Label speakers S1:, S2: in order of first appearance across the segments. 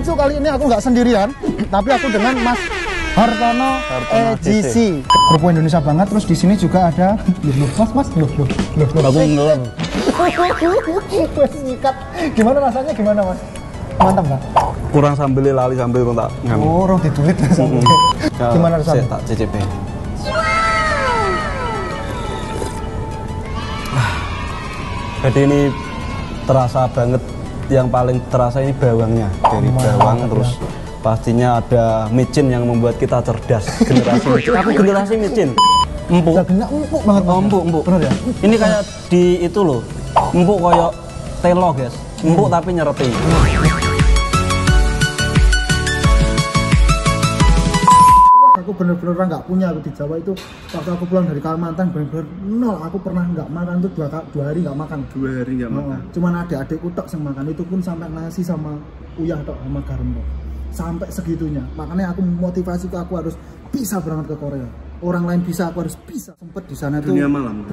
S1: lucu kali ini aku nggak sendirian, tapi aku dengan Mas Hartono EGC. Grup Indonesia banget. Terus di sini juga ada Mas.
S2: Aku ngelem.
S1: Wes nyikat. Gimana rasanya gimana Mas? Mantap nggak?
S2: Kurang sambel lali sambel tak ngam.
S1: Oh, roh ditulit sambel. Gimana rasanya?
S2: Saya tak cicipi. Jadi ini terasa banget, yang paling terasa ini bawangnya. Dari bawang terus pastinya ada micin yang membuat kita cerdas. Generasi micin. Aku generasi micin. Empuk.
S1: Dagingnya empuk banget.
S2: Empuk.
S1: Bener ya?
S2: Ini kayak di itu loh. Empuk koyo telo, guys. Empuk tapi nyereti.
S1: Aku bener-bener nggak punya aku di Jawa itu. Waktu aku pulang dari Kalimantan bener-bener nol. Aku pernah nggak makan tuh dua hari nggak makan.
S2: 2 hari nggak makan.
S1: Cuman adik-adikku tok yang makan, itu pun sampai nasi sama uyah tok sama garam tok. Sampai segitunya. Makanya aku motivasi aku harus bisa berangkat ke Korea. Orang lain bisa, aku harus bisa. Sempet di sana tuh
S2: dunia malam.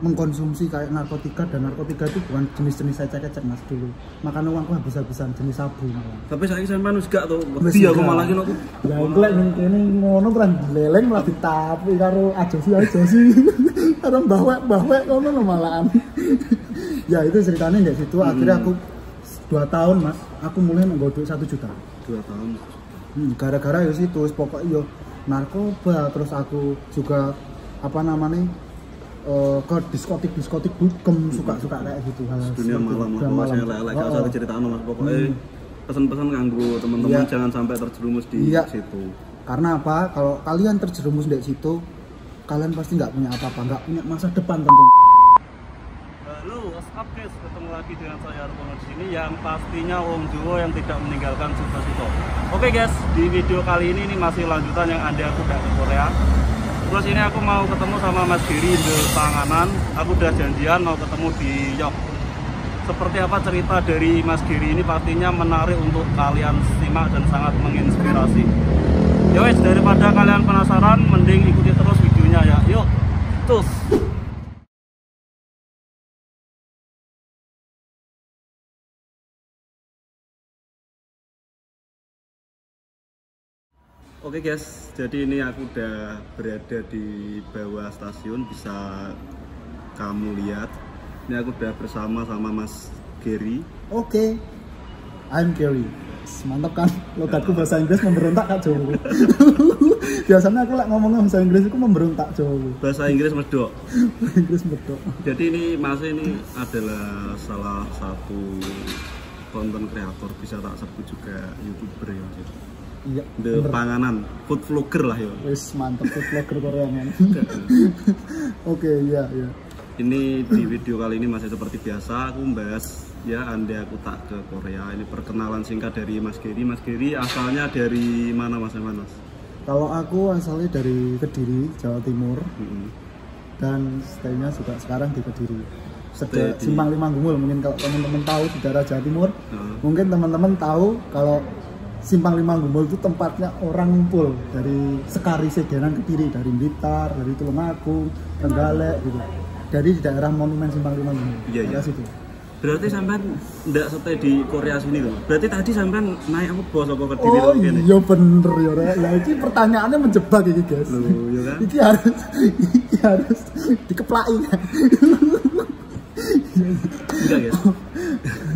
S1: Mengkonsumsi kayak narkotika, dan narkotika itu bukan jenis-jenis saya cek Mas dulu. Makan uangku habis-habisan jenis sabu malah.
S2: Tapi saya sampean wis gak to. Wedi aku malah kene aku.
S1: Ya engklek ning kene ngono kan leleng malah ditapi karo ajosi. Karo mbah-mbah ngono malahan. Ya itu ceritanya dari situ. Akhirnya aku 2 tahun Mas, aku mulai menggodok 1 juta.
S2: 2 tahun.
S1: Gara-gara ya situ pokoknya yo narkoba, terus aku juga apa namanya ke diskotik bukem, suka kayak gitu hal
S2: dunia malam lah. Saya lelek gak usah diceritain Mas, pokoknya pesan-pesan nganggo teman-teman jangan sampai terjerumus di situ. Karena apa? Kalau kalian terjerumus di situ, kalian pasti nggak punya apa-apa, nggak punya masa depan tentu. Halo, what's up guys? Ketemu lagi dengan saya Hartono di sini, yang pastinya wong Jawa yang tidak meninggalkan cita-cita. Oke guys, di video kali ini masih lanjutan yang ada aku udah ke Korea. Terus ini aku mau ketemu sama Mas Giri di Panganan. Aku udah janjian mau ketemu di Yok. Seperti apa cerita dari Mas Giri ini pastinya menarik untuk kalian simak dan sangat menginspirasi. Yowes, daripada kalian penasaran, mending ikuti terus videonya ya. Yuk, terus. Oke guys, jadi ini aku udah berada di bawah stasiun, bisa kamu lihat. Ini aku udah bersama sama Mas Gary.
S1: Oke, I'm Gary. Mantap kan? Logatku bahasa Inggris memberontak Kak Jowo. Biasanya aku ngomongnya bahasa Inggris aku memberontak Jowo.
S2: Bahasa Inggris medok.
S1: Inggris medok.
S2: Jadi ini Mas ini adalah salah satu konten kreator, bisa tak sebut juga YouTuber ya Mas.
S1: Iya,
S2: The Panganan, food vlogger lah ya.
S1: Wis mantap, food vlogger Korea men. Oke, iya.
S2: Ini di video kali ini masih seperti biasa aku membahas ya andai aku tak ke Korea. Ini perkenalan singkat dari Mas Gary. Mas Gary asalnya dari mana Mas?
S1: Kalau aku asalnya dari Kediri, Jawa Timur. Dan stay-nya juga sekarang di Kediri. Simpang 5 Gumul, mungkin kalau teman-teman tahu di daerah Jawa Timur. Mungkin teman-teman tahu kalau Simpang 5 Gumul itu tempatnya orang ngumpul dari Sekari, Sedenan, Kediri, dari Blitar, dari Tulungagung, Trenggalek gitu. Dari daerah monumen Simpang 5 Gumul. Iya. Situ.
S2: Berarti sampean ndak stay di Korea sini loh. Berarti tadi sampean naik apa bos apa Kediri
S1: loh gini. Iya bener ya Rek. Ya ini pertanyaannya menjebak ini guys.
S2: Loh, ya kan?
S1: Ini harus dikeplaki kan.
S2: Enggak guys.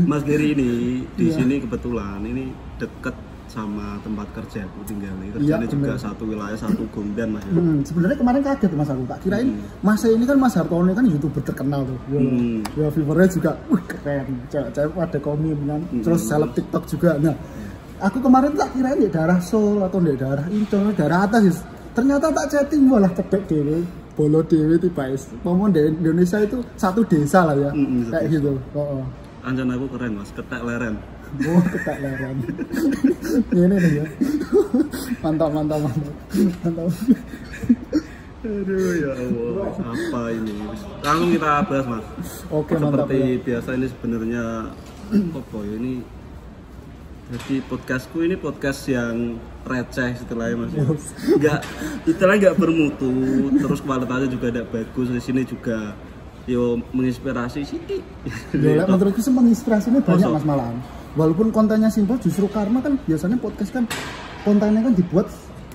S2: Mas Gary ini di sini kebetulan ini deket sama tempat kerja aku tinggal. Kerjanya juga satu wilayah, satu Gongdan Mas.
S1: Sebenarnya kemarin kaget Mas aku, tak kirain Mas ini kan Mas Hartono kan YouTuber terkenal tuh. Ya viewernya juga keren. Cewek ada komen, terus seleb TikTok juga. Nah, aku kemarin tak kirain di daerah Seoul atau di daerah itu, daerah atas. Ternyata tak chatting malah cedek dewe, bolo dewe tiba-tiba. Ngomong di Indonesia itu satu desa lah ya. Kayak gitu.
S2: Anjan aku keren Mas, ketek leren.
S1: Oh, ketek leren. Ini nih ya. Mantap.
S2: Aduh ya Allah, apa ini? Langsung kita bahas Mas.
S1: Oke, mantap.
S2: Seperti biasa ini sebenarnya apa ya ini? Jadi podcastku ini podcast yang receh istilahnya Mas. Istilahnya nggak bermutu, terus kualitasnya juga tidak bagus. Di sini juga yo menginspirasi sih.
S1: Ya, menurutku sih menginspirasinya banyak Mas malahan. walaupun kontennya simpel, justru karena kan biasanya podcast kan kontennya kan dibuat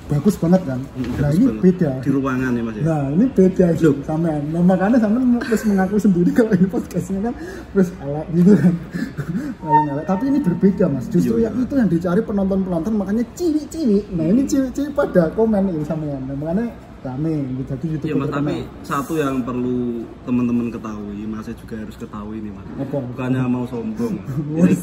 S1: bagus banget kan. Nah ini
S2: banget.
S1: beda
S2: Di ruangan ya Mas ya.
S1: Nah ini beda sih sampean. Nah makanya sampean terus mengaku sendiri kalau ini podcastnya kan terus elek gitu kan. Elek. Tapi ini berbeda Mas. Justru itu yang dicari penonton-penonton, makanya cilik-cilik. Nah ini cilik-cilik pada komen ini sampean. Nah, makanya rame gitu YouTube.
S2: Iya Mas, tapi satu yang perlu teman-teman ketahui, Mas juga harus ketahui nih Mas.
S1: Apa?
S2: Bukannya mau sombong. Ini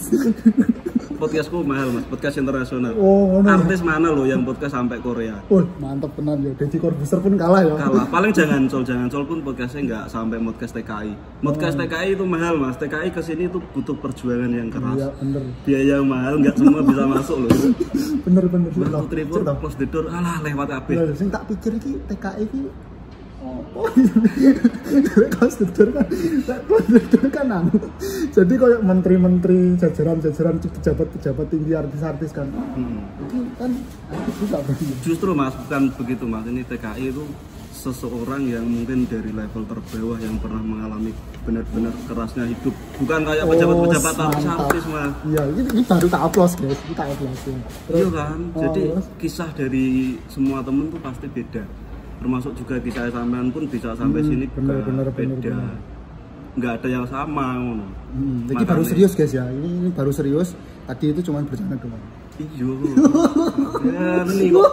S2: podcastku mahal Mas, podcast internasional. Artis mana loh yang podcast sampai Korea?
S1: Mantap tenan ya. Deddy Corbuzier pun kalah ya.
S2: Kalah. Paling jangan Sol pun podcastnya nggak sampai podcast TKI. Podcast TKI itu mahal Mas. TKI kesini itu butuh perjuangan yang keras.
S1: Iya bener.
S2: Biaya mahal, nggak semua bisa masuk loh.
S1: Bener.
S2: Putri pun close the door, alah lewat kabeh.
S1: Ya, sing tak pikir iki TKI iki close the door kan anu. Jadi kayak menteri-menteri, jajaran-jajaran pejabat-pejabat tinggi, artis-artis kan. Itu kan bisa begitu.
S2: Justru Mas, bukan begitu Mas. Ini TKI itu seseorang yang mungkin dari level terbawah yang pernah mengalami benar-benar kerasnya hidup. Bukan kayak pejabat-pejabat artis Mas.
S1: Iya, ini baru tak upload guys, kita upload ya.
S2: Iya kan, jadi kisah dari semua temen tuh pasti beda. Termasuk juga kisah sampean pun bisa sampai sini
S1: bener.
S2: beda. Nggak ada yang sama.
S1: Ini baru serius guys ya, ini baru serius. Tadi itu cuma bercanda doang.
S2: Iya. Ya, ini kok.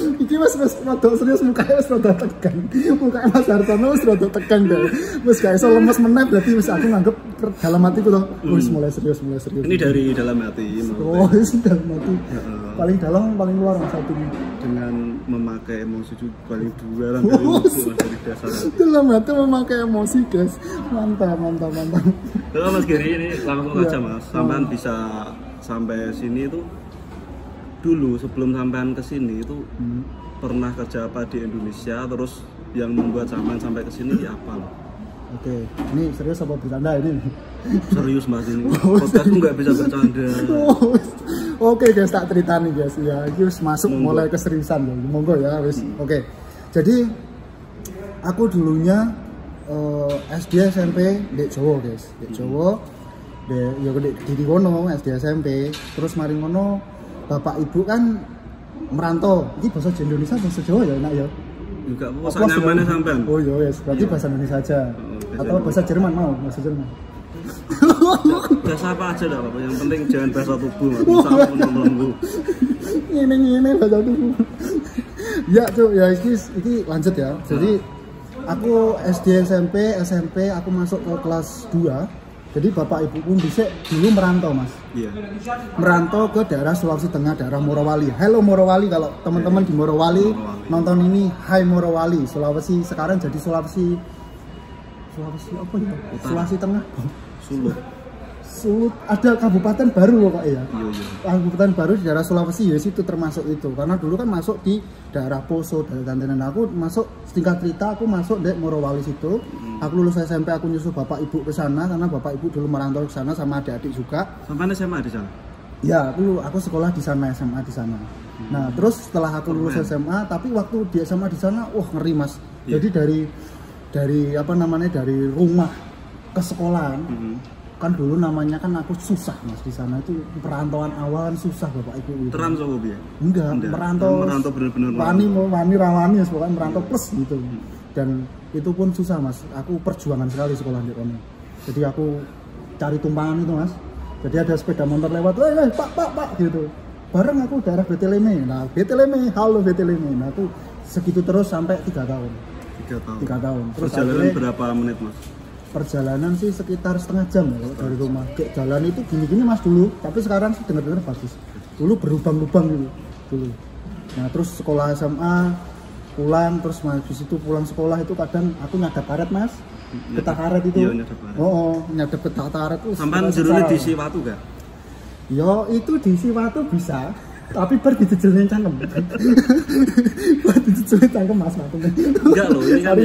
S1: Iki mas rada serius mukanya rada tegang. Mukanya Mas Hartono wis rada tegang deh. Wis gak iso lemes meneh berarti wis aku nganggep dalam hatiku tuh wis mulai serius.
S2: Ini dari dalam hati.
S1: Wis dalam hati. Paling dalam paling luar saat ini.
S2: Dengan memakai emosi juga paling dalam dari dasar hati.
S1: Dalam hati memakai emosi guys. Mantap.
S2: Terus Mas Giri ini langsung aja Mas. Sampean bisa sampai sini itu dulu sebelum sampean ke sini itu pernah kerja apa di Indonesia, terus yang membuat sampean sampai ke sini apa loh?
S1: Oke, ini serius apa bercanda ini?
S2: Serius Mas ini. Podcastku nggak bisa bercanda.
S1: Oke guys, tak cerita nih guys. Ya, ini masuk mulai keseriusan ya. Monggo ya, wis. Oke. Jadi aku dulunya SD SMP di Jawa guys. Di Jawa ya di kono SD SMP, terus mari ngono bapak ibu kan merantau. Ini bahasa Indonesia bahasa Jawa ya enak ya.
S2: Juga bahasa nyamannya sampean.
S1: Oh iya yes, berarti bahasa Indonesia aja. Atau bahasa Jerman mau, bahasa Jerman.
S2: Bahasa apa aja dah, Pak. Yang penting jangan bahasa tubuh, Mas. Sampun menunggu.
S1: Ini bahasa tubuh. Ya, Cuk, ya iki lanjut ya. Jadi aku SD SMP aku masuk ke kelas 2. Jadi bapak ibu pun bisa dulu merantau Mas.
S2: Iya.
S1: Merantau ke daerah Sulawesi Tengah, daerah Morowali. Hello Morowali, kalau teman-teman di Morowali nonton ini, Hai Morowali. Sulawesi sekarang jadi Sulawesi apa ya? Sulawesi Tengah. Sulut. Ada kabupaten baru kok ya. Iya. Kabupaten baru di daerah Sulawesi ya situ termasuk itu. Karena dulu kan masuk di daerah Poso, daerah Tantenan. Aku masuk singkat cerita aku masuk di Morowali situ. Aku lulus SMP, aku nyusul bapak ibu ke sana karena bapak ibu dulu merantau ke sana sama adik-adik juga.
S2: Sampai SMA di sana?
S1: Ya, aku sekolah di sana, SMA di sana. Nah, terus setelah aku lulus SMA, tapi waktu di SMA di sana, wah ngeri Mas. Jadi dari apa namanya, dari rumah ke sekolahan, kan dulu namanya kan aku susah Mas di sana, itu perantauan awal kan susah bapak ibu itu.
S2: Terantau ya?
S1: Enggak, merantau bener-bener wani rawani, pokoknya merantau plus gitu. Dan itu pun susah Mas, aku perjuangan sekali sekolah di sana. Jadi aku cari tumpangan itu Mas. Jadi ada sepeda motor lewat, pak gitu. Bareng aku daerah Beteleme. Nah, Beteleme, halo Beteleme. Nah, aku segitu terus sampai 3 tahun. 3 tahun.
S2: Terus perjalanan berapa menit Mas?
S1: Perjalanan sih sekitar setengah jam ya dari rumah. Kayak jalan itu gini-gini Mas dulu, tapi sekarang sih dengar-dengar bagus. Dulu berlubang-lubang gitu dulu. Nah, terus sekolah SMA pulang, terus habis itu pulang sekolah itu kadang aku nyadap karet Mas. Peta karet itu.
S2: Iya, nyadap karet.
S1: Nyadap peta karet itu.
S2: Sampai jerone diisi watu gak?
S1: Yo, itu diisi watu bisa, tapi bar dijejelin cangkem. Bar dijejelin cangkem Mas watunya.
S2: Enggak loh, ini kan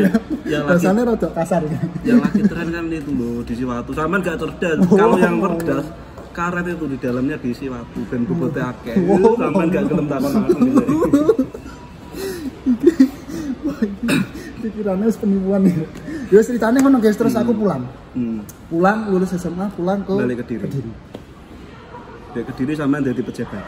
S2: yang
S1: rasanya rada kasar ya.
S2: Yang lagi tren kan itu loh, diisi watu. Sampean gak cerdas. Kalau yang cerdas karet itu di dalamnya diisi watu ben bobote akeh. Sampean gak gelem takon-takon gitu. Pikirannya penipuan ya. Ya ceritanya ngono guys, terus aku pulang. Pulang lulus SMA, pulang ke Balik ke Diri. Dek Kediri sampean dadi pejabat.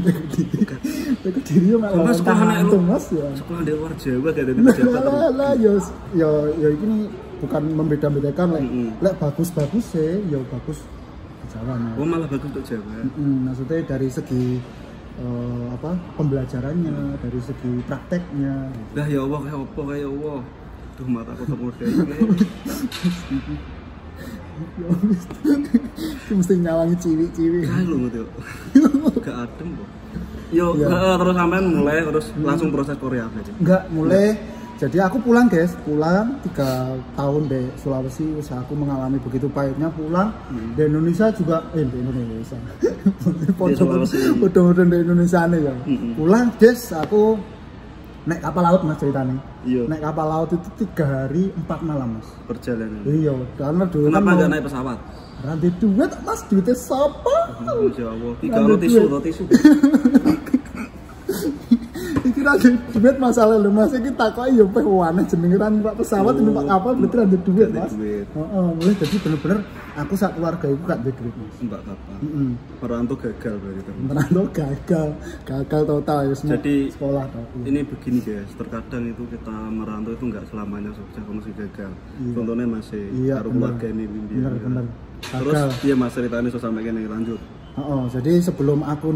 S1: Dek Kediri malah kantung Mas ya.
S2: Sekolah di luar Jawa gak dadi pejabat.
S1: Lah ya ini bukan membeda-bedakan lek bagus-bagus ya bagus di Jawa.
S2: Oh malah bagus untuk Jawa.
S1: Maksudnya dari segi pembelajarannya, dari segi prakteknya.
S2: Dah ya Allah kayak apa kayak Allah. Duh mataku termodek.
S1: Mesti nyawangi ciwi-ciwi.
S2: Kalau gitu. Gak adem kok. Yo, terus sampean mulai terus langsung proses Korea berarti.
S1: Enggak, mulai. Jadi aku pulang, guys. Pulang 3 tahun di Sulawesi, usaha aku mengalami begitu pahitnya pulang. Di Indonesia juga di Indonesia. Udah di Indonesia nih ya. Pulang, guys, aku naik kapal laut Mas ceritanya.
S2: Iya.
S1: Naik kapal laut itu 3 hari 4 malam Mas.
S2: Perjalanan.
S1: Iya, karena dulu
S2: kenapa nggak naik pesawat?
S1: Ranti duit Mas, duitnya siapa?
S2: Masya Allah. Kalau tisu.
S1: Iki ranti duit masalah lho Mas, iki takoki yo peh aneh jenenge Pak pesawat numpak kapal berarti ranti duit Mas. Mulai jadi bener-bener aku sak keluarga iku gak duwe duit Mas.
S2: Mbak apa? Merantau gagal berarti terus.
S1: Merantau gagal total ya semua.
S2: Jadi
S1: sekolah
S2: ini begini guys, terkadang itu kita merantau itu nggak selamanya sukses, masih gagal. Contohnya masih harus keluarga ini
S1: bener.
S2: Terus dia Mas ceritanya so sampai gini lanjut.
S1: Jadi sebelum aku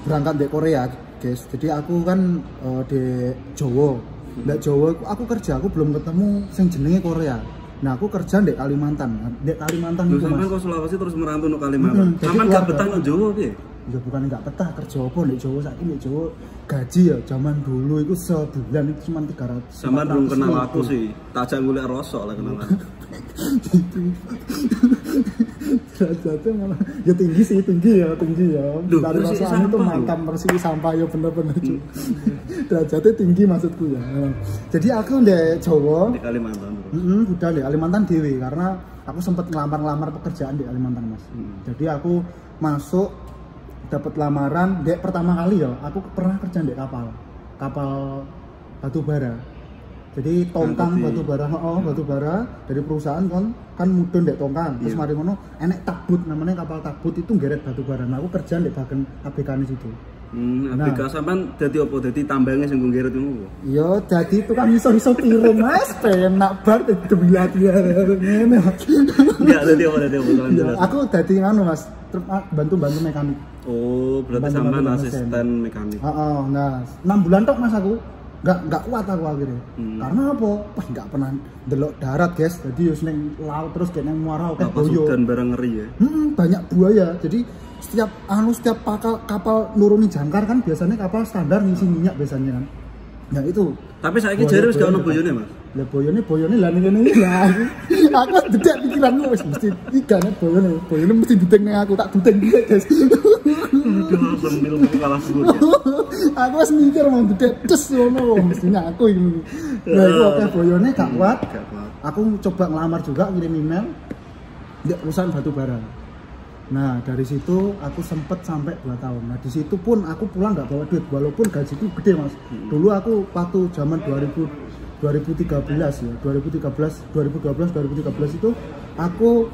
S1: berangkat di Korea, guys. Jadi aku kan di Jawa. Di Jawa aku kerja, aku belum ketemu sing jenenge Korea. Nah, aku kerja di Kalimantan. Di Kalimantan itu Mas.
S2: Sampeyan kok Sulawesi terus merantau ke Kalimantan. Sampeyan gak betah nang Jawa piye?
S1: Ya bukan enggak betah kerja apa di Jawa saiki di Jawa gaji ya zaman dulu itu sebulan itu cuma 300.
S2: Sampeyan belum kenal aku sih. Tajak golek rosok lah kenalan.
S1: Derajatnya malah ya tinggi ya. Dari rasaan itu mantan bersih sampah ya bener-bener. Derajatnya tinggi maksudku ya. Jadi aku di Jawa
S2: di Kalimantan.
S1: Udah di Kalimantan dewe karena aku sempat ngelamar pekerjaan di Kalimantan Mas. Jadi aku masuk dapat lamaran pertama kali ya. Aku pernah kerja di kapal batu bara. Jadi tongkang batu bara dari perusahaan kan mudun dek tongkang. Terus mari ngono enek takbut namanya kapal takbut itu ngeret batu bara. Nah aku kerja di bagian ABK situ.
S2: ABK sampean dadi apa? Dadi tambangnya sing ngeret ngono.
S1: Iya, jadi itu kan iso piring Mas, penak bar debilat-bilat ngene.
S2: Enggak dadi apa?
S1: Aku dadi ngono Mas, bantu mekanik.
S2: Oh, berarti sampean asisten mekanik.
S1: Nah 6 bulan tok Mas aku. Nggak kuat aku akhirnya. Karena apa? Pas nggak pernah delok darat guys. Jadi yo ning laut terus kayak nang muara kayak boyo.
S2: Dan barang ngeri ya.
S1: Banyak buaya. Jadi setiap kapal nurunin jangkar kan biasanya kapal standar ngisi minyak biasanya kan. Nah itu. Tapi saiki jare wis gak ono boyone Mas. Lah boyone lah ngene lah. Aku dedek pikiranku wis mesti igane boyone mesti duteng ning aku tak duteng iki guys.
S2: Sambil kalah suruh.
S1: Aku wis mikir mau dedek des ngono mestinya aku ini. Lah iku akeh boyone gak kuat. Aku coba ngelamar juga ngirim email di perusahaan batu bara. Nah dari situ aku sempet sampai 2 tahun. Nah di situ pun aku pulang nggak bawa duit walaupun gajiku gede Mas. Dulu aku waktu zaman 2013 ya, 2012 itu aku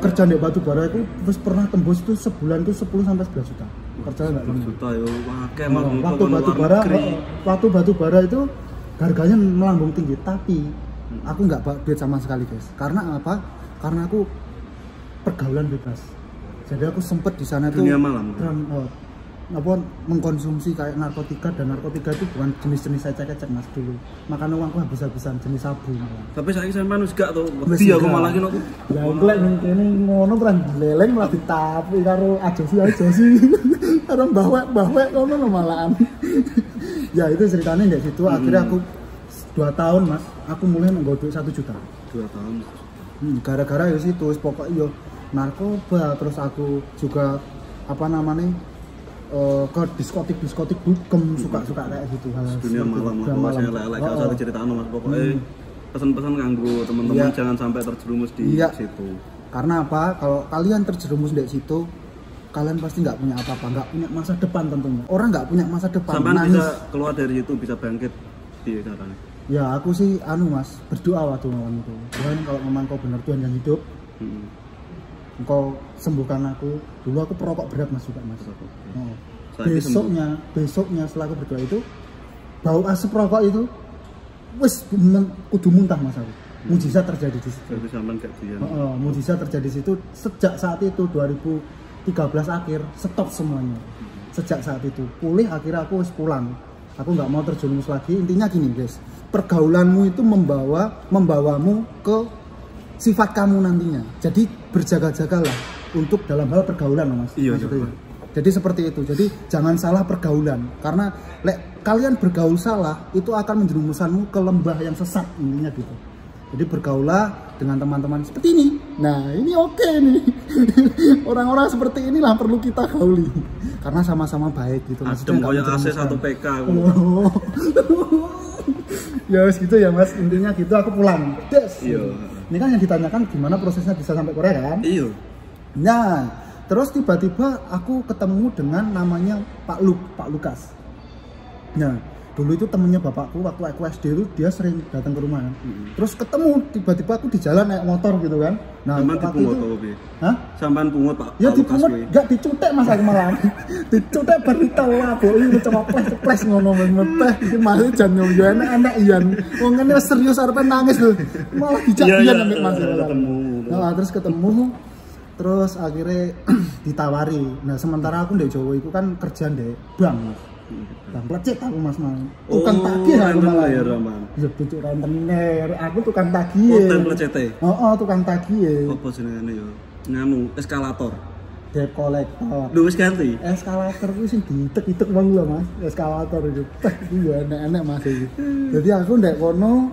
S1: kerja di batu bara itu terus pernah tembus itu sebulan itu 10 sampai 11 juta. Percaya nggak?
S2: 10 juta ya,
S1: waktu batu bara itu harganya melambung tinggi, tapi aku nggak bawa duit sama sekali guys. Karena apa? Karena aku pergaulan bebas. Jadi aku sempet di sana tuh mengkonsumsi kayak narkotika, dan narkotika itu bukan jenis-jenis ecek-ecek Mas dulu. Makanya uangku habis-habisan jenis sabu malah. Tapi saiki sampean wis gak to. Wedi aku malah ki nopo. Lah engklek ning kene ngono kan leleng malah ditapi karo ajosi. Karo mbahwek ngono malahan. Ya itu ceritanya di situ. Akhirnya aku 2 tahun Mas, aku mulai nggak duit 1 juta.
S2: 2 tahun.
S1: Gara-gara ya situ pokoknya yo narkoba, terus aku juga ke diskotik dukem suka kayak gitu hal
S2: dunia malam saya lelek gak usah diceritain Mas pokoknya pesan-pesan kanggo teman-teman jangan sampai terjerumus di situ.
S1: Karena apa? Kalau kalian terjerumus di situ kalian pasti nggak punya apa-apa, nggak punya masa depan tentunya. Orang nggak punya masa depan.
S2: Sampai bisa keluar dari situ, bisa bangkit di caranya.
S1: Ya aku sih Mas berdoa waktu malam itu. Tuhan kalau memang kau benar Tuhan yang hidup, engkau sembuhkan aku. Dulu aku perokok berat mas juga mas. Oh. Besoknya setelah aku berdoa itu, bau asap rokok itu wes kudu muntah mas aku. Mujizat terjadi di situ. Mujizat terjadi di situ. Sejak saat itu 2013 akhir stop semuanya. Sejak saat itu pulih, akhirnya aku wes pulang. Aku nggak mau terjerumus lagi. Intinya gini guys, pergaulanmu itu membawamu ke sifat kamu nantinya. Jadi berjaga-jagalah untuk dalam hal pergaulan mas.
S2: Iya.
S1: Jadi seperti itu. Jadi jangan salah pergaulan, karena kalian bergaul salah itu akan menjerumuskanmu ke lembah yang sesat, intinya gitu. Jadi bergaulah dengan teman-teman seperti ini. Nah ini oke nih. Orang-orang seperti inilah perlu kita gauli, karena sama-sama baik gitu.
S2: Adem kayak AC 1 PK.
S1: Ya wes gitu ya mas, intinya gitu. Aku pulang.
S2: Iya.
S1: Ini kan yang ditanyakan gimana prosesnya bisa sampai Korea kan?
S2: Iya.
S1: Nah, terus tiba-tiba aku ketemu dengan namanya Pak Lukas. Nah, dulu itu temennya bapakku waktu aku SD itu, dia sering datang ke rumah kan. Terus ketemu tiba-tiba aku di jalan naik motor gitu kan. Nah,
S2: waktu itu
S1: hah?
S2: Sampean pungut Pak.
S1: Ya dipungut, enggak dicutek mas aku malah. Dicutek berita lah, boy coba ples ngono teh iki masih jan yo enak iyan. Wong ngene serius arepe nangis lho. Malah dijak-iyan ambek mas. Nah, terus akhirnya ditawari. Nah, sementara aku ndek Jawa itu kan kerja ndek bank. Bang lecet aku mas tukang tagih aku malah
S2: ya Rahman.
S1: Ya cucuk rentenir, aku tukang tagih.
S2: Oh, tem lecete.
S1: Tukang tagih.
S2: Apa jenenge yo? Nganu eskalator.
S1: Debt collector.
S2: Lu wis ganti?
S1: Eskalator ku sing diitek-itek wong lho mas. Eskalator itu. Iku ya enek-enek mas iki. Jadi aku ndek kono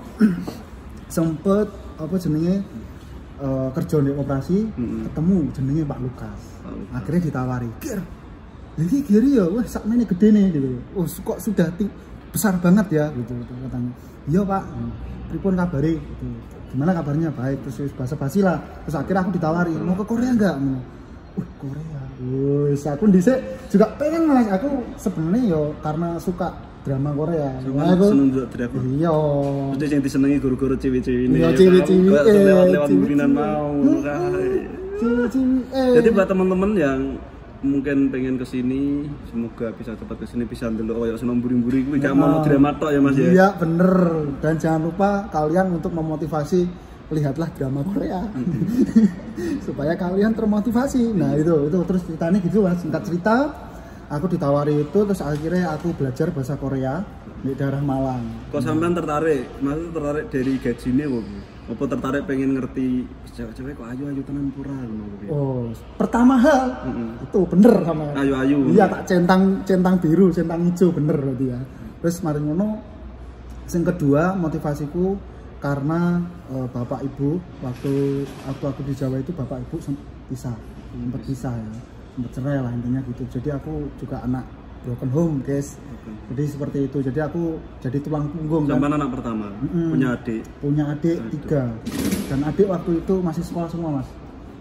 S1: sempet apa jenenge kerja di operasi, ketemu jenenge Pak Lukas. Akhirnya ditawari, jadi kiri ya, wah sakmene gede nih gitu. Oh kok sudah besar banget ya gitu katanya. Iya Pak, pripun kabare gitu. Gimana kabarnya? Baik. Terus basa-basi lah. Terus akhirnya aku ditawari, mau ke Korea enggak? Korea. Wis aku dhisik juga pengen mas. Aku sebenarnya yo karena suka drama Korea.
S2: Aku seneng juga drama.
S1: Iya.
S2: Terus yang disenengi guru-guru cewek-cewek ini.
S1: Iya cewek-cewek.
S2: Lewat-lewat burinan mau. Jadi buat teman-teman yang mungkin pengen kesini, semoga bisa cepat kesini, bisa ndelok koyo seneng buri-buri kuwi gak mau drama tok ya Mas ya.
S1: Iya bener, dan jangan lupa kalian untuk memotivasi, lihatlah drama Korea supaya kalian termotivasi. Nah itu terus ceritanya gitu mas, singkat cerita aku ditawari itu, terus akhirnya aku belajar bahasa Korea di daerah Malang.
S2: Kok sampean tertarik? Mas tertarik dari gajinya kok? Apa tertarik pengen ngerti cewek-cewek kok ayu-ayu tenan pura ngono?
S1: Oh, pertama hal itu bener sama.
S2: Ayu-ayu.
S1: Iya tak centang biru, centang hijau bener berarti ya. Terus mari ngono. Yang kedua motivasiku karena bapak ibu waktu aku di Jawa itu bapak ibu sempat pisah ya, sempat cerai lah intinya gitu. Jadi aku juga anak broken home guys. Jadi seperti itu. Jadi aku jadi tulang punggung.
S2: Sampai anak pertama punya adik
S1: 3 dan adik waktu itu masih sekolah semua mas.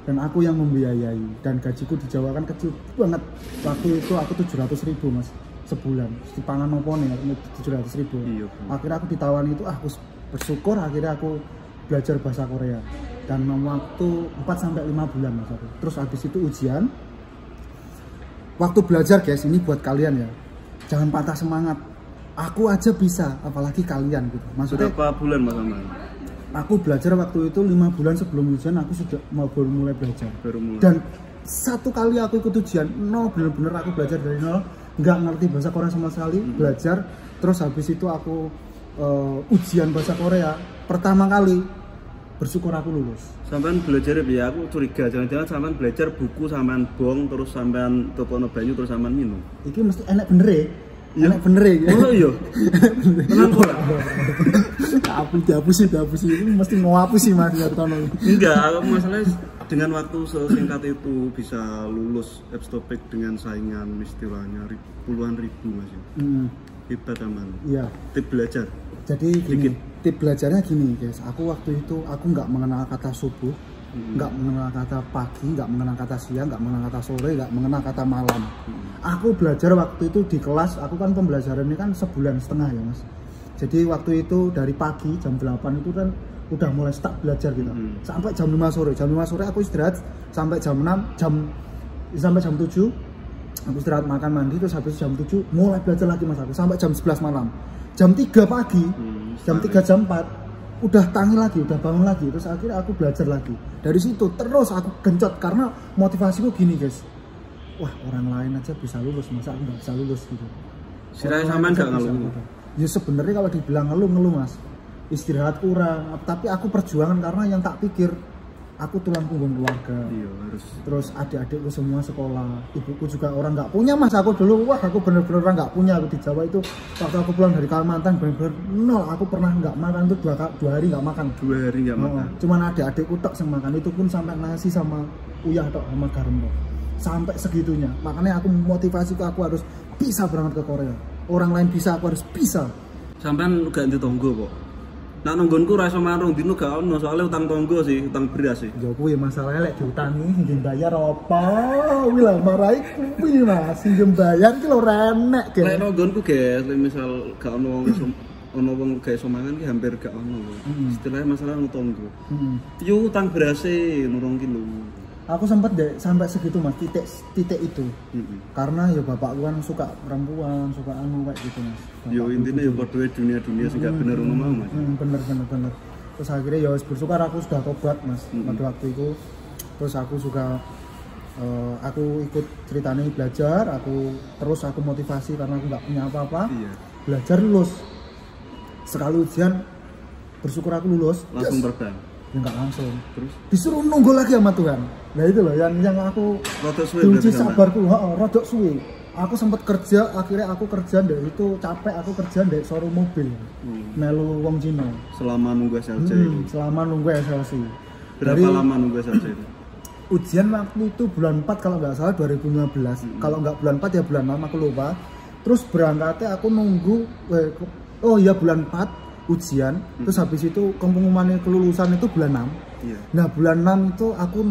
S1: Dan aku yang membiayai, dan gajiku di Jawa kan kecil banget. Waktu itu aku 700.000 mas sebulan. Dipangan opo nih 700.000.
S2: Iya,
S1: akhirnya aku ditawari itu, aku bersyukur akhirnya aku belajar bahasa Korea. Dan waktu 4-5 bulan mas aku. Terus habis itu ujian. Waktu belajar guys, ini buat kalian ya, jangan patah semangat. Aku aja bisa, apalagi kalian gitu. Maksudnya
S2: berapa bulan mas Aman?
S1: Aku belajar waktu itu 5 bulan sebelum ujian, aku sudah baru mulai belajar. Dan satu kali aku ikut ujian, bener-bener aku belajar dari nol, nggak ngerti bahasa Korea sama sekali, belajar. Terus habis itu aku ujian bahasa Korea pertama kali, bersyukur aku lulus.
S2: Sampean belajar ya, aku curiga jangan-jangan sampean belajar buku sampean bong terus sampean tokono banyu terus sampean minum. Iki
S1: mesti enak bener ya. Enak bener ya.
S2: Oh iya. Tenang ora.
S1: Aku dihapusi ini mesti ngapusi Mas Yartono.
S2: Enggak, masalahnya dengan waktu sesingkat itu bisa lulus Epstopik dengan saingan istilahnya puluhan ribu Mas. Hebat aman.
S1: Iya.
S2: Tip belajar.
S1: Jadi gini, tip belajarnya gini guys, aku waktu itu aku nggak mengenal kata subuh, nggak mengenal kata pagi, nggak mengenal kata siang, nggak mengenal kata sore, nggak mengenal kata malam. Aku belajar waktu itu di kelas, aku kan pembelajaran ini kan 1,5 bulan ya mas. Jadi waktu itu dari pagi jam 8 itu kan udah mulai start belajar gitu. Sampai jam 5 sore. Jam 5 sore aku istirahat sampai jam 6, sampai jam 7 aku istirahat makan mandi, terus habis jam 7 mulai belajar lagi Mas aku sampai jam 11 malam. Jam 3 pagi, jam 3 jam 4 udah tangi lagi, udah bangun lagi, terus akhirnya aku belajar lagi. Dari situ terus aku gencot karena motivasiku gini guys. Wah, orang lain aja bisa lulus, masa aku nggak bisa lulus gitu.
S2: Sirahnya sampean gak ngeluh?
S1: Ya sebenarnya kalau dibilang ngeluh Mas. Istirahat kurang, tapi aku perjuangan karena yang tak pikir aku tulang punggung keluarga.
S2: Iya, harus.
S1: Terus adik-adikku semua sekolah, ibuku juga orang nggak punya Mas. Aku dulu, wah aku bener-bener orang nggak punya. Aku di Jawa itu waktu aku pulang dari Kalimantan bener-bener nol. Aku pernah nggak makan tuh 2 hari nggak makan.
S2: 2 hari nggak makan.
S1: Cuman adik-adikku tok yang makan, itu pun sampai nasi sama uyah tok sama garam tok. Sampai segitunya. Makanya aku motivasi aku harus bisa berangkat ke Korea. Orang lain bisa, aku harus bisa.
S2: Sampean gak ditonggo kok. Nah nunggonku ra iso marung dino gak ono soalnya utang tonggo sih, utang beras sih.
S1: Ya kuwi masalahnya lek diutangi sing bayar apa? Kuwi lah marai kuwi Mas, sing bayar ki lho renek ge.
S2: Lek nunggonku guys, misal gak ono wong gawe somangan ki hampir gak ono. Istilahnya masalah tonggo. Yo utang beras e nurung ki lho.
S1: Aku sempet deh sampai segitu Mas, titik itu. Karena ya bapakku kan suka perempuan, suka anu kayak gitu Mas.
S2: Yo intinya ya padha dunia sing gak bener ngono mau Mas.
S1: Bener. Terus akhirnya ya bersyukur aku sudah tobat Mas pada waktu itu. Terus aku juga aku ikut ceritanya belajar, aku motivasi karena aku nggak punya apa-apa. Iya. Belajar lulus. Sekali ujian bersyukur aku lulus.
S2: Langsung terbang.
S1: Ya enggak langsung. Terus disuruh nunggu lagi sama Tuhan. Nah itu loh yang aku kunci sabarku, rodok suwe. Aku sempat kerja, akhirnya aku kerja ndek itu capek, aku kerja ndek showroom mobil. Melu wong Cina.
S2: Selama nunggu SLC.
S1: Selama nunggu SLC.
S2: Berapa lama nunggu SLC itu?
S1: Ujian waktu itu bulan 4 kalau nggak salah 2015. Kalau nggak bulan 4 ya bulan 6 aku lupa. Terus berangkatnya aku nunggu bulan 4 ujian, terus habis itu pengumuman kelulusan itu bulan 6. Iya. Nah bulan 6 itu aku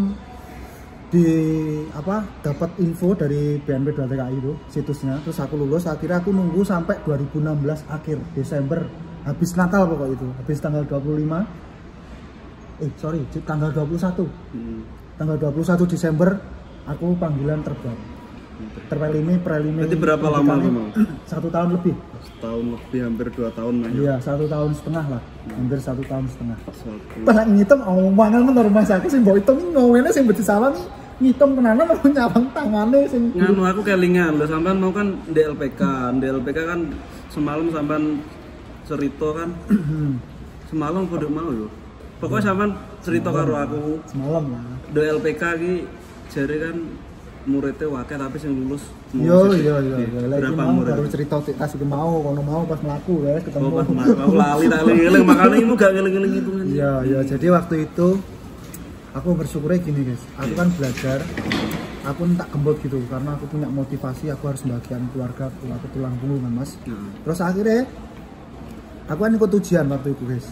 S1: dapat info dari BNP 2 TKI itu situsnya, terus aku lulus. Akhirnya aku nunggu sampai 2016 akhir Desember, habis Natal pokok itu, habis tanggal 25 tanggal 21 tanggal 21 Desember aku panggilan terbang. Prelime.
S2: Berarti berapa lama lu mau?
S1: 1 tahun lebih.
S2: Setahun lebih, hampir 2 tahun lah.
S1: Iya, 1 tahun setengah lah. Hampir 1 tahun setengah. Pas ngitung omongan menurut Mas aku sing mbok hitung ngowene sing mbeti salah nih. Ngitung tenanan mau nyawang tangane sing
S2: nganu aku kelingan lho sampean mau kan DLPK kan semalam sampean cerita kan. Semalam padha mau yo. Pokoknya sampean cerita karo aku
S1: semalam lah.
S2: DLPK iki jare kan muridnya wakil tapi yang lulus
S1: iya lagi mau baru cerita kasih mau kono mau pas melaku ya ketemu
S2: pas aku lali makanya itu gak ngeling-ngeling itu kan
S1: iya jadi waktu itu aku bersyukurnya gini guys, aku kan belajar aku tak gembot gitu karena aku punya motivasi aku harus membagikan keluarga aku tulang punggung kan Mas. Terus akhirnya aku kan ikut ujian waktu itu guys.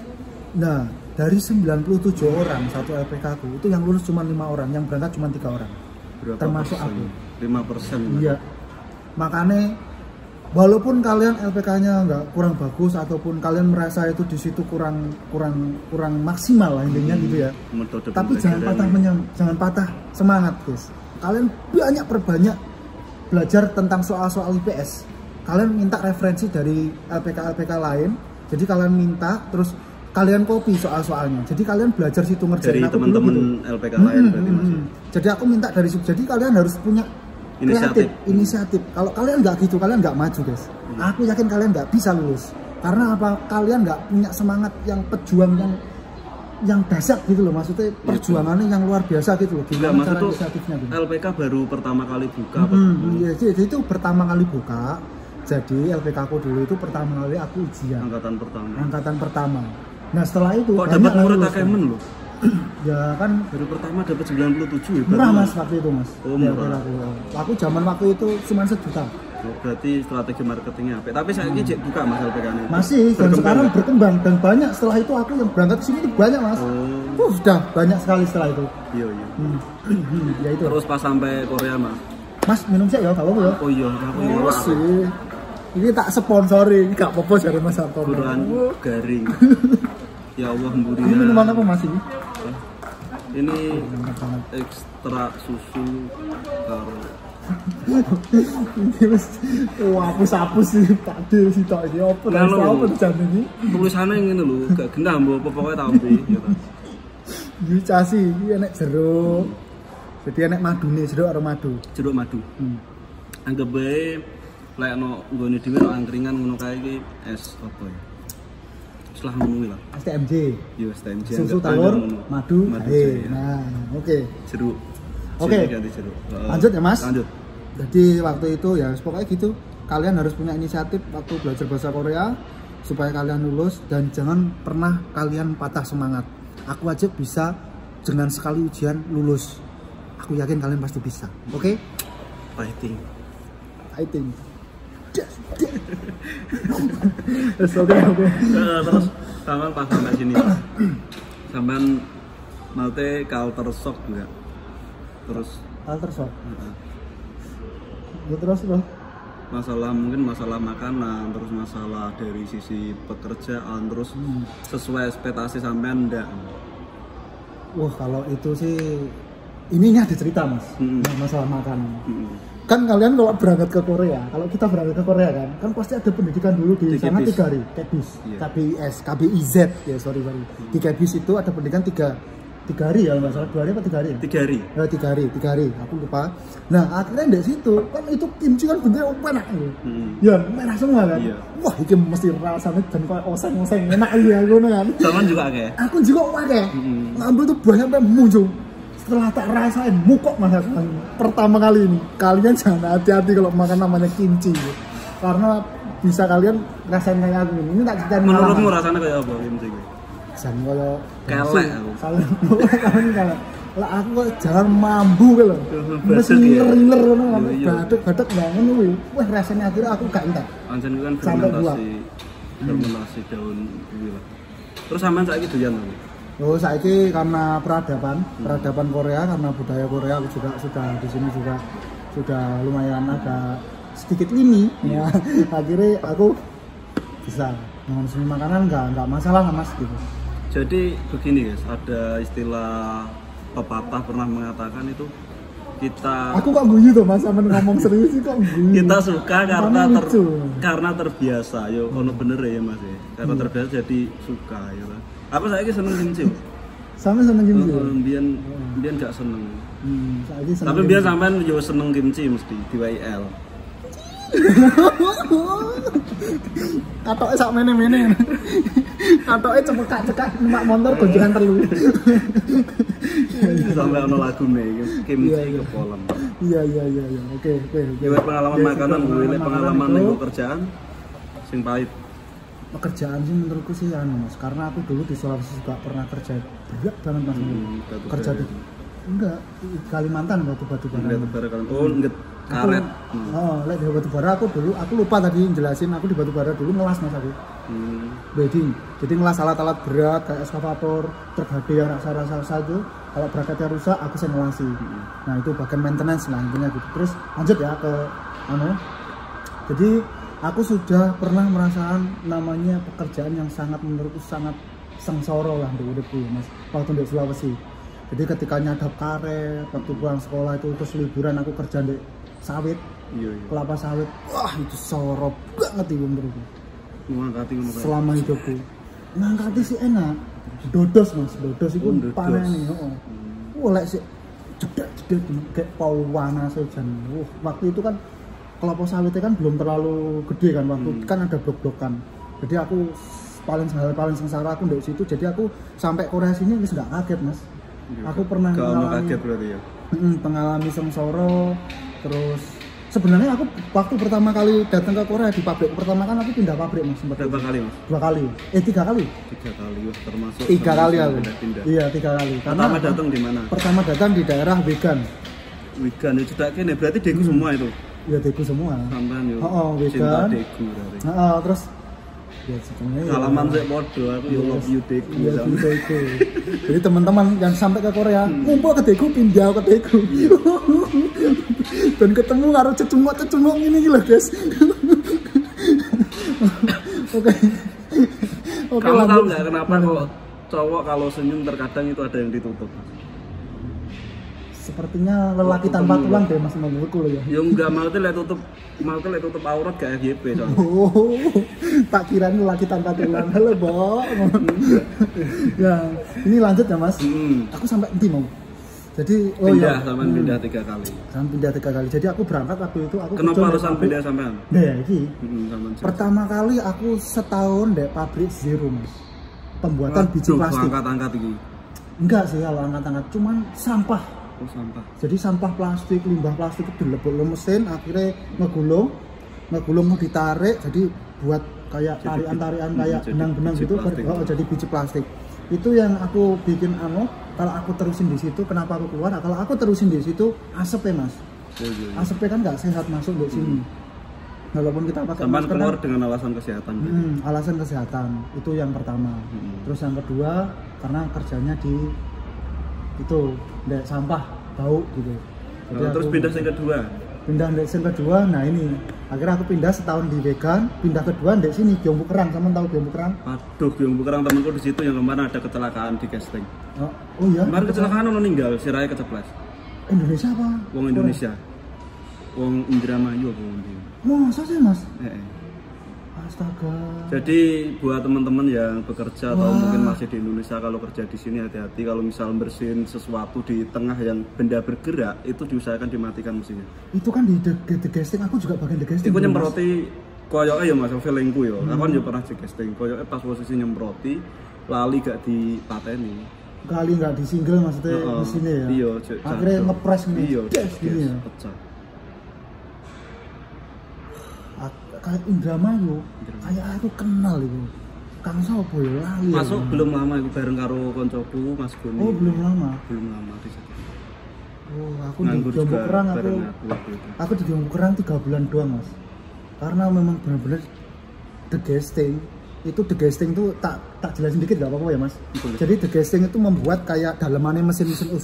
S1: Nah dari 97 orang satu LPK aku itu yang lulus cuma 5 orang, yang berangkat cuma 3 orang.
S2: Berapa
S1: termasuk
S2: persen?
S1: aku
S2: 5%.
S1: Iya. Makanya walaupun kalian LPK-nya nggak kurang bagus ataupun kalian merasa itu di situ kurang maksimal lah intinya gitu ya. Tapi jangan patah semangat, guys. Kalian perbanyak belajar tentang soal-soal IPS. Kalian minta referensi dari LPK lain. Jadi kalian minta terus kalian copy soal-soalnya. Jadi kalian belajar situ ngerjain.
S2: Dari teman-teman gitu. LPK lain berarti Mas.
S1: Jadi aku minta dari situ. Jadi kalian harus punya inisiatif. Kalau kalian nggak gitu, kalian nggak maju guys. Aku yakin kalian nggak bisa lulus. Karena apa? Kalian nggak punya semangat yang pejuang yang dahsyat gitu loh. Maksudnya perjuangannya yang luar biasa gitu loh.
S2: Gimana cara inisiatifnya gitu. LPK baru pertama kali buka.
S1: Jadi itu pertama kali buka. Jadi LPK aku dulu itu pertama kali aku ujian. Angkatan pertama. Nah setelah itu
S2: kok dapat murid akemen loh.
S1: Ya kan
S2: baru pertama dapat 97 ya.
S1: Murah Mas waktu itu Mas.
S2: Oh murah.
S1: Aku zaman waktu itu cuma 1 juta.
S2: Oh, berarti strategi marketingnya apa? Tapi saya ini buka Mas LPK ini.
S1: Masih dan sekarang berkembang dan banyak setelah itu aku yang berangkat ke sini itu banyak Mas. Sudah banyak sekali setelah itu.
S2: Iya.
S1: Ya itu.
S2: Terus pas sampai Korea Mas.
S1: Mas minum sih ya kalau ya.
S2: Oh iya, aku
S1: sih. Ini tak sponsori, gak apa-apa dari Mas Anton.
S2: Buruan garing. Ya Allah Mburi.
S1: Ini minuman apa Mas ini?
S2: Ini ekstra susu karo.
S1: Hapus sih tadi sih tok iki opo apa jam ini.
S2: Tulisannya ngene lho, gak genah mbok pokoke tambe gitu.
S1: Iki casi iki enek jeruk. Jadi enek madune, jeruk karo madu.
S2: Jeruk madu. Anggap bae lek ono nggone dhewe angkringan ngono kae iki es apa ya? Setelah ngono lah.
S1: STMJ.
S2: Yo STMJ.
S1: Susu telur, madu, jahe. Nah, oke.
S2: Jeruk.
S1: Oke. Lanjut ya Mas.
S2: Lanjut.
S1: Jadi waktu itu ya pokoknya gitu. Kalian harus punya inisiatif waktu belajar bahasa Korea supaya kalian lulus dan jangan pernah kalian patah semangat. Aku aja bisa dengan sekali ujian lulus. Aku yakin kalian pasti bisa. Oke?
S2: Fighting.
S1: Oke.
S2: Terus sampean pas sampai sini. Sampean malte culture shock juga. Terus
S1: culture shock. Terus bro.
S2: Mungkin masalah makanan, terus masalah dari sisi pekerjaan, terus sesuai ekspektasi sampean enggak?
S1: Wah, kalau itu sih ini ada cerita Mas. Masalah makanan. Kan kalian kalau berangkat ke Korea, kalau kita berangkat ke Korea kan pasti ada pendidikan dulu di sana 3 hari, KBIS, KBIS, KBIZ ya sorry. Di KBIS itu ada pendidikan 3 hari ya nggak salah, 2 hari apa 3 hari ya?
S2: 3 hari.
S1: 3 hari, aku lupa. Nah akhirnya dari situ kan itu kimchi kan bentuknya enak ya merah semua kan. Wah ini mesti rasanya dan kayak oseng enak ya aku kan.
S2: Zaman juga kayak.
S1: Aku juga pakai. Ngambil tuh banyak sampai muncul. Setelah tak rasain mukok Mas pertama kali ini. Kalian jangan hati-hati kalau makan namanya kimchi karena bisa kalian rasain kayak aku ini tak ceritain.
S2: Menurutmu rasanya kayak apa kimchi?
S1: Jangan kalau
S2: kelek aku.
S1: Lah aku kok jangan mambu gitu. Mesti ngiler ngono badak banget kuwi. Wah rasanya akhirnya aku gak entek.
S2: Anjen kan fermentasi daun kuwi lah. Terus sampean saiki doyan lho.
S1: Oh, saiki karena peradaban Korea, karena budaya Korea aku juga sudah di sini juga sudah lumayan agak sedikit lini ya. Akhirnya aku bisa mengonsumsi makanan enggak masalah Mas gitu.
S2: Jadi begini guys, ada istilah pepatah pernah mengatakan itu aku
S1: kok guyu tuh Mas, sampean ngomong serius sih kok guyu.
S2: Kita suka karena terbiasa, yo ono bener ya Mas ya. Karena terbiasa jadi suka ya lah. Aku saiki seneng kimchi.
S1: Sampe seneng kimchi.
S2: Biyen gak seneng.
S1: Saiki seneng.
S2: Tapi biyen sampean yo seneng kimchi mesti di WL.
S1: Katoke sak mene-mene. Katoke cekak-cekak numpak motor gonjongan telu.
S2: Sampai ono lagune kimchi kepolen.
S1: Iya. Oke.
S2: Ya pengalaman makanan, pengalaman ning pekerjaan sing pahit.
S1: Pekerjaan sih menurutku sih Mas, karena aku dulu di Sulawesi juga pernah kerja berat banget Mas. Kerja di Kalimantan batu bara.
S2: Oh, nget karet.
S1: Lek di batu bara aku lupa tadi jelasin, aku di batu bara dulu ngelas Mas aku. Jadi ngelas alat-alat berat kayak eskavator, truk HD yang rasa-rasa itu kalau bracketnya rusak aku saya ngelasi. Nah, itu bagian maintenance lah intinya gitu. Terus lanjut ya ke Jadi aku sudah pernah merasakan namanya pekerjaan yang sangat menurutku sangat sengsara lah untuk hidupku Mas waktu di Sulawesi. Jadi ketika nyadap karet, waktu pulang sekolah itu terus liburan aku kerja di sawit, kelapa sawit, wah itu sorop banget itu menurutku. Selama hidupku, ngangkati sih enak, dodos Mas, dodos itu panen nih, lek sih jedek kayak pawana sejan. Waktu itu kan kelapa sawitnya kan belum terlalu gede kan waktu kan ada blok-blokan. Jadi aku paling sengsara aku dari situ. Jadi aku sampai Korea sini wis gak kaget Mas. Aku pernah
S2: kaget berarti ya.
S1: Pengalaman sengsara. Terus sebenarnya aku waktu pertama kali datang ke Korea di pabrik pertama kan aku pindah pabrik Mas.
S2: Berapa kali Mas?
S1: 2 kali. 3 kali.
S2: 3 kali termasuk
S1: 3 kali aku. Iya 3 kali.
S2: Pertama datang di mana?
S1: Pertama datang di daerah Wegan
S2: itu tak kene berarti Daegu semua itu.
S1: Ya Daegu semua.
S2: Sampean yo.
S1: Wegan.
S2: Daegu berarti.
S1: Terus ya sebenarnya
S2: salaman sik padha aku yo love you Daegu.
S1: Jadi teman-teman yang sampai ke Korea ngumpul ke Daegu, pindah ke Daegu. Dan ketemu karo cecungok ini loh guys. Oke.
S2: Kamu tahu nggak kenapa kok cowok kalau senyum terkadang itu ada yang ditutup.
S1: Sepertinya lelaki tanpa tulang deh Mas menurutku ya.
S2: Ya enggak, maksudnya tutup aurat gak FYP soalnya.
S1: Oh, tak kira lelaki tanpa tulang. Halo, Bok. Ya, ini lanjut ya, Mas. Aku sampai nanti mau. Jadi
S2: pindah pindah 3 kali.
S1: Sama pindah 3 kali. Jadi aku berangkat waktu itu aku
S2: kenapa harus pindah sampean?
S1: Nah, iki. Pertama kali aku setahun dek pabrik Zero, Mas. Pembuatan biji plastik.
S2: Angkat-angkat iki.
S1: Enggak sih kalau angkat-angkat, cuman sampah.
S2: Oh, sampah.
S1: Jadi sampah plastik, limbah plastik itu dilebok mesin, akhirnya ngegulung mau ditarik, jadi buat kayak tarian-tarian kayak benang-benang gitu, jadi biji plastik. Itu yang aku bikin kalau aku terusin di situ, kenapa aku keluar? Kalau aku terusin di situ, asap ya Mas. Asapnya kan nggak sehat masuk di sini. Walaupun kita pakai masker
S2: keluar dengan alasan kesehatan.
S1: Alasan kesehatan itu yang pertama. Terus yang kedua karena kerjanya di itu ndek sampah bau gitu.
S2: Jadi terus pindah yang kedua.
S1: Yang kedua, nah ini akhirnya aku pindah setahun di vegan, pindah kedua ndek sini Gyongbu Kerang, sama tahu Gyongbu Kerang?
S2: Aduh, Gyongbu Kerang temanku di situ yang kemarin ada kecelakaan di casting.
S1: Oh iya.
S2: Kemarin kecelakaan orang meninggal, sirahnya keceplas.
S1: Indonesia apa?
S2: Wong Indonesia. Wong Indramayu apa wong ndi?
S1: Masa sih Mas? Astaga.
S2: Jadi buat teman-teman yang bekerja atau mungkin masih di Indonesia, kalau kerja di sini hati-hati kalau misal bersihin sesuatu di tengah yang benda bergerak itu diusahakan dimatikan mesinnya.
S1: Itu kan di degasting, aku juga bagian degasting.
S2: Iku nyemproti koyoke ya Mas, feelingku ya. Aku kan juga pernah degasting, koyoke pas posisi nyemproti lali gak dipateni.
S1: Kali nggak disingle maksudnya mesinnya ya.
S2: Iya,
S1: akhirnya ngepres ini.
S2: Iya,
S1: gini ya.
S2: Pecah.
S1: Kayak Indramayu, kayak aku kenal itu. Kang Sopo ya lali.
S2: Masuk ya, belum lama itu bareng karo koncoku Mas Goni.
S1: Oh, belum lama.
S2: Belum lama di situ.
S1: Oh, aku di Gyongbu Kerang aku di Gyongbu Kerang 3 bulan doang, Mas. Karena memang benar-benar degasting. Itu degasting tuh tak jelasin dikit gak apa-apa ya, Mas. Jadi degasting itu membuat kayak dalemannya mesin-mesin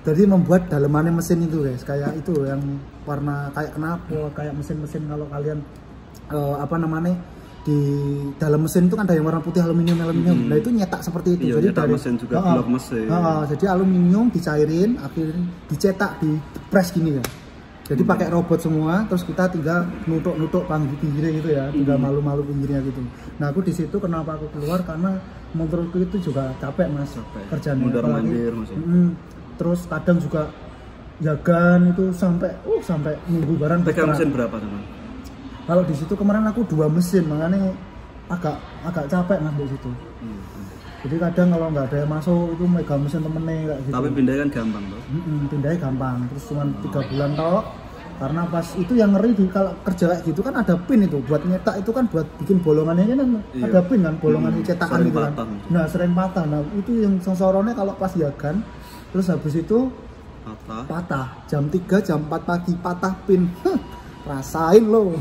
S1: jadi membuat dalemannya mesin itu guys, kayak itu yang warna kayak knalpot, kayak mesin-mesin kalau kalian di dalam mesin itu kan ada yang warna putih aluminium. Nah itu nyetak seperti itu.
S2: Iya, jadi dari mesin juga blok mesin.
S1: Jadi aluminium dicairin, akhirnya dicetak di press gini ya. Jadi pakai robot semua, terus kita tinggal nutuk pinggirnya gitu ya, tinggal malu-malu pinggirnya gitu. Nah aku di situ kenapa aku keluar, karena menurutku itu juga capek Mas, kerjanya.
S2: Mondar-mandir
S1: terus kadang juga jagan itu sampai minggu barang.
S2: Pegang mesin berapa teman?
S1: Kalau di situ kemarin aku 2 mesin, makanya agak capek Mas di situ. Jadi kadang kalau nggak ada yang masuk itu megang mesin temennya kayak gitu.
S2: Tapi pindahnya kan gampang loh.
S1: Pindahnya gampang, terus cuma 3 bulan toh. Karena pas itu yang ngeri kalau kerja kayak gitu kan ada pin itu buat nyetak, itu kan buat bikin bolongannya kan ada pin kan, bolongan cetakan itu kan. Nah sering patah. Nah itu yang sensornya kalau pas jagan, terus habis itu patah. Jam 3 jam 4 pagi patah pin. Rasain lo.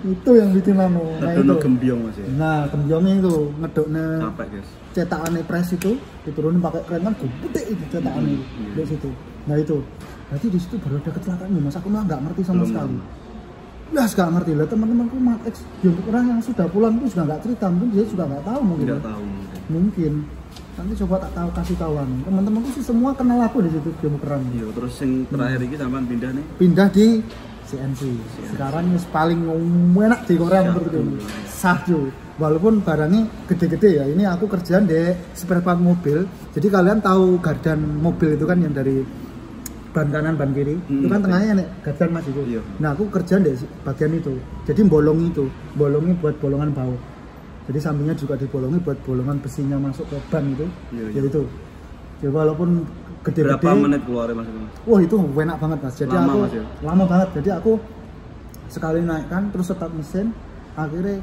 S1: Itu yang bikin Nah itu
S2: gembyong Mas ya.
S1: Nah gembyongnya itu ngedoknya
S2: capek guys.
S1: Cetakannya press itu diturunin pakai kren kan gede itu cetakannya di situ. Nah itu berarti di situ baru ada kecelakaan Mas, aku mah nggak ngerti sama sekali. Nggak ngerti lah, teman-temanku orang yang sudah pulang itu juga nggak cerita, mungkin dia juga nggak tahu mungkin.
S2: Nggak tahu
S1: mungkin. Nanti coba tak tahu kasih tahuan. Teman-temanku sih semua kenal aku di situ Gyongbu Kerang.
S2: Iya, terus yang terakhir ini sampean pindah nih?
S1: Pindah di CNC. Sekarang yang paling enak di Korea seperti itu. Sahju. Walaupun barangnya gede-gede ya. Ini aku kerjaan di spare part mobil. Jadi kalian tahu gardan mobil itu kan yang dari ban kanan ban kiri. Itu kan tengahnya nih gardan Mas itu.
S2: Iya.
S1: Nah, aku kerjaan di bagian itu. Jadi bolongnya buat bolongan baut. Jadi sampingnya juga dibolongi buat bolongan besinya masuk ke ban itu. Iya. Jadi itu. Jadi walaupun gede-gede.
S2: Berapa menit keluar Mas itu?
S1: Wah itu enak banget Mas. Jadi
S2: lama,
S1: aku
S2: Mas, ya?
S1: Lama banget. Jadi aku sekali naikkan terus start mesin, akhirnya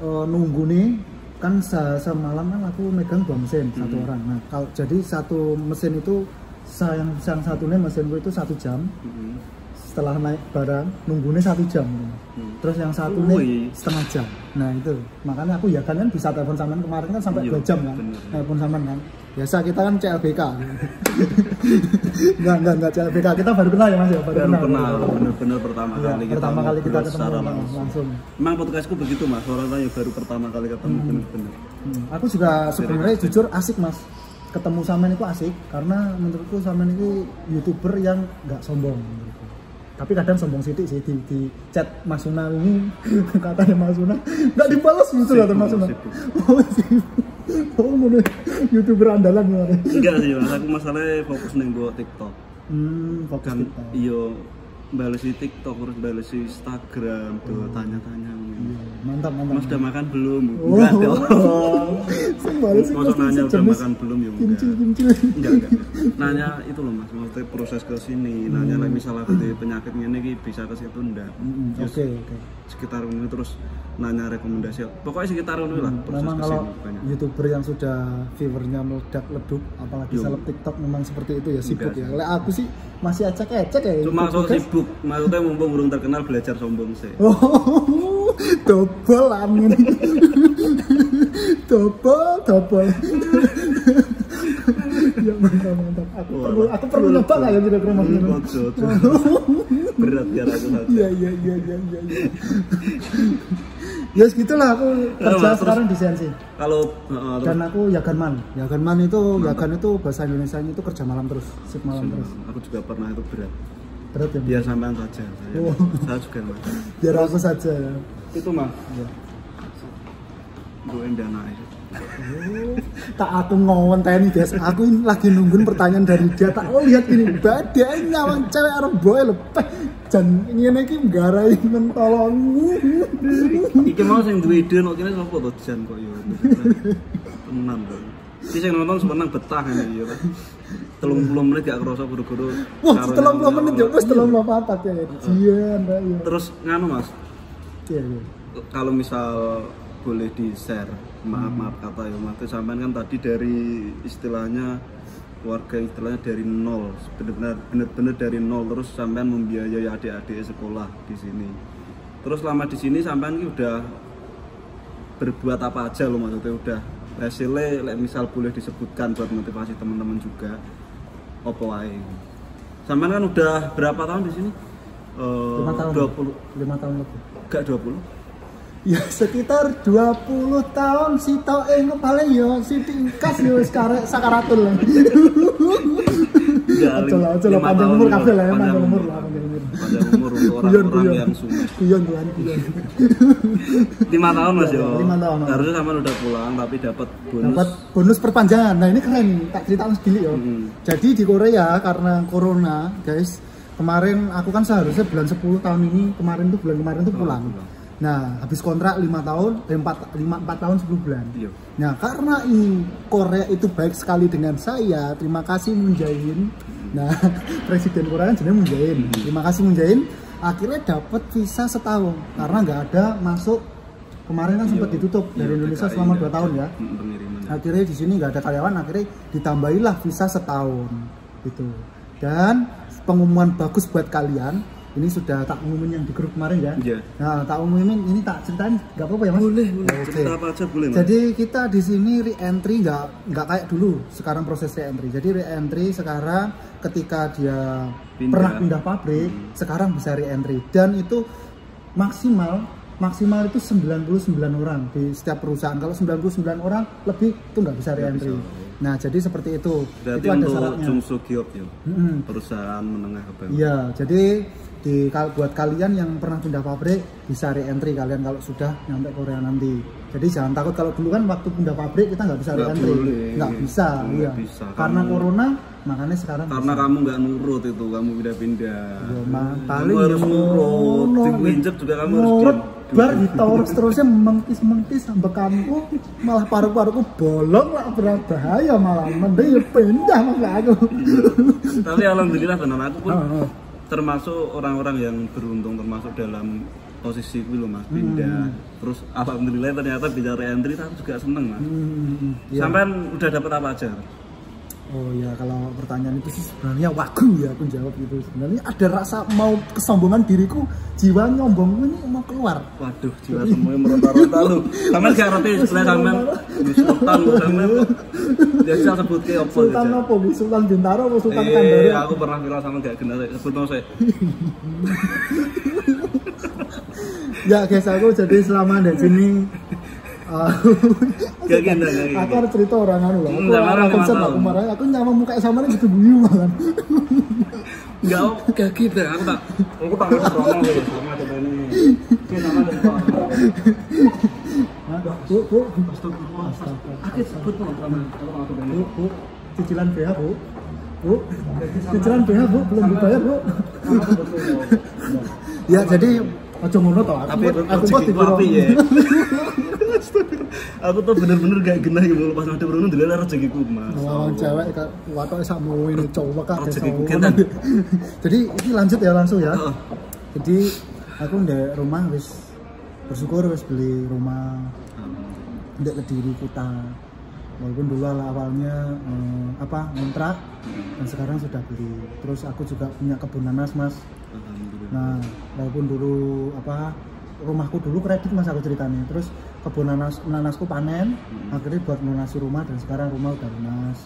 S1: nunggu nih kan semalam kan aku megang 2 mesin satu orang. Nah kalau jadi satu mesin itu yang satunya mesinku itu 1 jam. setelah naik barang nunggunya 1 jam. Terus yang satu nih setengah jam. Nah itu makanya aku ya kan bisa telepon sampean kemarin kan sampai 2 jam kan. Telepon sampean kan. Biasa kita kan CLBK. enggak CLBK, kita baru kenal ya Mas ya,
S2: baru kenal. Bener-bener pertama kali kita.
S1: Pertama kali kita ketemu langsung.
S2: Memang podcastku begitu Mas, orangnya baru pertama kali ketemu bener-bener.
S1: Aku juga sebenarnya jujur asik Mas. Ketemu sampean itu asik karena menurutku sampean itu YouTuber yang enggak sombong menurutku. Tapi kadang sombong sidik sih di chat Mas Suna ini katanya Mas Suna nggak dibalas gitu lah Mas Suna. Oh mana YouTuber andalan mana?
S2: Enggak sih Mas, aku masalahnya fokus neng buat TikTok.
S1: Fokus
S2: kan,
S1: TikTok.
S2: Iya, balas di TikTok terus balas di Instagram tuh tanya-tanya.
S1: Mantap.
S2: Mas udah makan belum? Enggak dong.
S1: Sembalas sih.
S2: Maksud nanya udah makan belum ya?
S1: Kimcil.
S2: Enggak. Nanya itu loh Mas, maksudnya proses ke sini. Nanya lah misalnya ada penyakitnya ini bisa ke situ enggak?
S1: Oke.
S2: Sekitar ini terus nanya rekomendasi. Pokoknya sekitar ini lah proses
S1: memang
S2: ke
S1: kalau
S2: sini.
S1: YouTuber yang sudah viewernya meledak leduk, apalagi seleb TikTok memang seperti itu ya, sibuk ya. Lek aku sih masih acak-acak ya.
S2: Cuma soal sibuk, maksudnya mumpung belum terkenal belajar sombong sih.
S1: Oh, double amin. double. Ya mantap. Aku perlu nyoba nggak ya kira-kira Mas?
S2: Berat biar aku saja.
S1: Iya. Ya segitulah aku kerja sekarang di CNC.
S2: Kalau
S1: dan aku Yaganman itu bahasa Indonesianya itu kerja malam terus, shift malam terus.
S2: Aku juga pernah itu berat ya. Biar sampean saja. Saya juga Mas.
S1: Biar aku saja ya.
S2: Itu Mas. Iya. Gue dana itu.
S1: Tak aku ngonteni guys, aku ini lagi nungguin pertanyaan dari dia. Tak lihat ini badai nyawang cewek Arab boy lepeh jan ngene iki nggarai mentolong.
S2: Iki mau sing duwe ide kok kene sapa to jan kok yo. Tenan kok. Iki sing nonton semenang betah ngene iki ya. 30 menit gak kerasa guru-guru.
S1: Wah, 30 menit ya wis 34 ya. Jian ya.
S2: Terus nganu Mas.
S1: Iya.
S2: Kalau misal boleh di-share, maaf kata ya Mas, sampean kan tadi dari istilahnya keluarga istilahnya dari nol, benar-benar dari nol, terus sampean membiayai adik-adik sekolah di sini. Terus selama di sini sampean ini udah berbuat apa aja loh, maksudnya udah hasilnya misal boleh disebutkan buat motivasi teman-teman juga apa wae. Sampean kan udah berapa tahun di sini?
S1: 5 tahun. 5 tahun lebih.
S2: Gak 20?
S1: Ya sekitar 20 tahun si tau paling yo si tingkas yo sekarang sakaratul lah. Coba panjang umur kafe lah ya, panjang umur
S2: untuk orang-orang yang sungguh.
S1: Kuyon.
S2: 5 tahun Mas yo.
S1: 5 tahun.
S2: Harusnya sama udah pulang tapi dapat
S1: bonus perpanjangan. Nah ini keren, tak cerita sedikit yo. Jadi di Korea karena corona guys, kemarin aku kan seharusnya bulan 10 tahun ini bulan kemarin tuh pulang. Nah, habis kontrak 5 tahun, 4 tahun 10 bulan. Iya. Nah, karena ini Korea itu baik sekali dengan saya, terima kasih Moon Jae-in. Nah, Presiden Korea kan jenisnya Moon Jae-in. Terima kasih Moon Jae-in. Akhirnya dapat visa setahun karena nggak ada masuk. Kemarin kan sempat ditutup dari Indonesia selama 2 tahun ya. Akhirnya di sini nggak ada karyawan, akhirnya ditambahilah visa setahun gitu. Dan pengumuman bagus buat kalian. Ini sudah tak umumin yang di grup kemarin ya. Yeah. Nah, tak umumin ini tak ceritain nggak apa-apa ya Mas? Boleh.
S2: Cerita apa aja boleh Mas.
S1: Jadi kita di sini re-entry nggak kayak dulu. Sekarang proses re-entry. Jadi re-entry sekarang ketika dia pernah pindah pabrik, sekarang bisa re-entry dan itu maksimal itu 99 orang di setiap perusahaan. Kalau 99 orang lebih itu nggak bisa re-entry. Nah, jadi seperti itu.
S2: Berarti
S1: itu ada
S2: untuk
S1: syaratnya.
S2: Jungsu Giok ya. Perusahaan menengah ke bawah.
S1: Iya, jadi buat kalian yang pernah pindah pabrik bisa re-entry kalian kalau sudah nyampe Korea nanti. Jadi jangan takut, kalau dulu kan waktu pindah pabrik kita nggak bisa re-entry. Nggak bisa, iya. Karena corona, makanya sekarang
S2: karena
S1: bisa.
S2: Kamu nggak nurut itu, kamu pindah-pindah.
S1: Ya,
S2: kamu harus nurut. Diinjek juga kamu harus
S1: bar terusnya mentis sampai kamu malah paru-paruku bolong lah, berbahaya malah mending pindah malah aku.
S2: Tapi alhamdulillah benar aku pun termasuk orang-orang yang beruntung, termasuk dalam posisi itu loh Mas, pindah. Terus alhamdulillah ternyata bisa re-entry, aku juga seneng Mas. Sampai udah dapat apa aja?
S1: Oh ya, kalau pertanyaan itu sih sebenarnya wagu ya aku jawab gitu. Sebenarnya ada rasa mau kesombongan diriku, jiwa nyombongku ini mau keluar.
S2: Waduh, jiwa semuanya meronta-ronta lu. Sampeyan gak ngerti istilah sampean Sultan sampean. Biasa sebut ke opo.
S1: Sultan apa? Sultan Bintaro atau Sultan Kandari?
S2: Aku pernah bilang sama gak genah sebutno sih.
S1: Ya guys, aku jadi selama di sini
S2: gak gini.
S1: Aku harus cerita orang anu lah. Aku orang konsen aku marah. Aku nyama muka sama nih gitu bunyi malah.
S2: Enggak gitu. Aku tak ngomong deh sama ada ini. Kita sama ada Pak.
S1: Bu. Astaga.
S2: Aku sebut sama
S1: Bu. Cicilan BH, Bu. Bu. Cicilan BH, Bu, belum dibayar, Bu. Ya, jadi ojo ngono to. Aku kok
S2: api ya. Aku tuh bener-bener gak genah gitu pas ada Bruno dilihat rezekiku mas.
S1: Wah cewek watok sakmu ini coba kak.
S2: Rezekiku kentan.
S1: Jadi ini lanjut ya langsung ya. Jadi aku di rumah wis bersyukur wis beli rumah di Kediri Kuta. Walaupun dulu awalnya ngontrak dan sekarang sudah beli. Terus aku juga punya kebun nanas mas. Nah walaupun dulu rumahku dulu kredit mas aku ceritanya. Terus kebun nanasku panen, akhirnya buat lunasi rumah dan sekarang rumah udah lunas.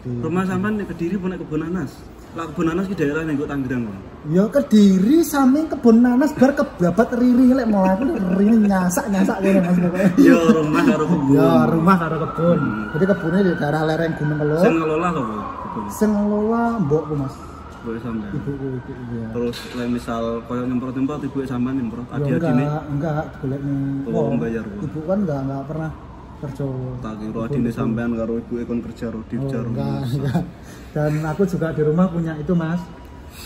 S2: Rumah sampean di Kediri punya kebun nanas. Lah kebun nanas di daerah ning Tangerang kok.
S1: Ya Kediri samping kebun nanas bar kebabat riri lek mau aku riri nyasak kene mas pokoknya.
S2: Ya rumah karo kebun.
S1: Ya rumah karo kebun. Jadi kebunnya di daerah lereng Gunung Kelok.
S2: Sing ngelola sapa?
S1: Sing ngelola mbokku mas.
S2: Ibu sampean.
S1: Ibu ya.
S2: Terus lek misal koyo nyemprot-nyemprot ibu sampean nyemprot
S1: adi-adine. Enggak, golek ning.
S2: Oh, bayar.
S1: Ibu kan enggak pernah kerja.
S2: Tak kira adine sampean karo ibuke kon kerja rodi jaro.
S1: Enggak. Dan aku juga di rumah punya itu mas,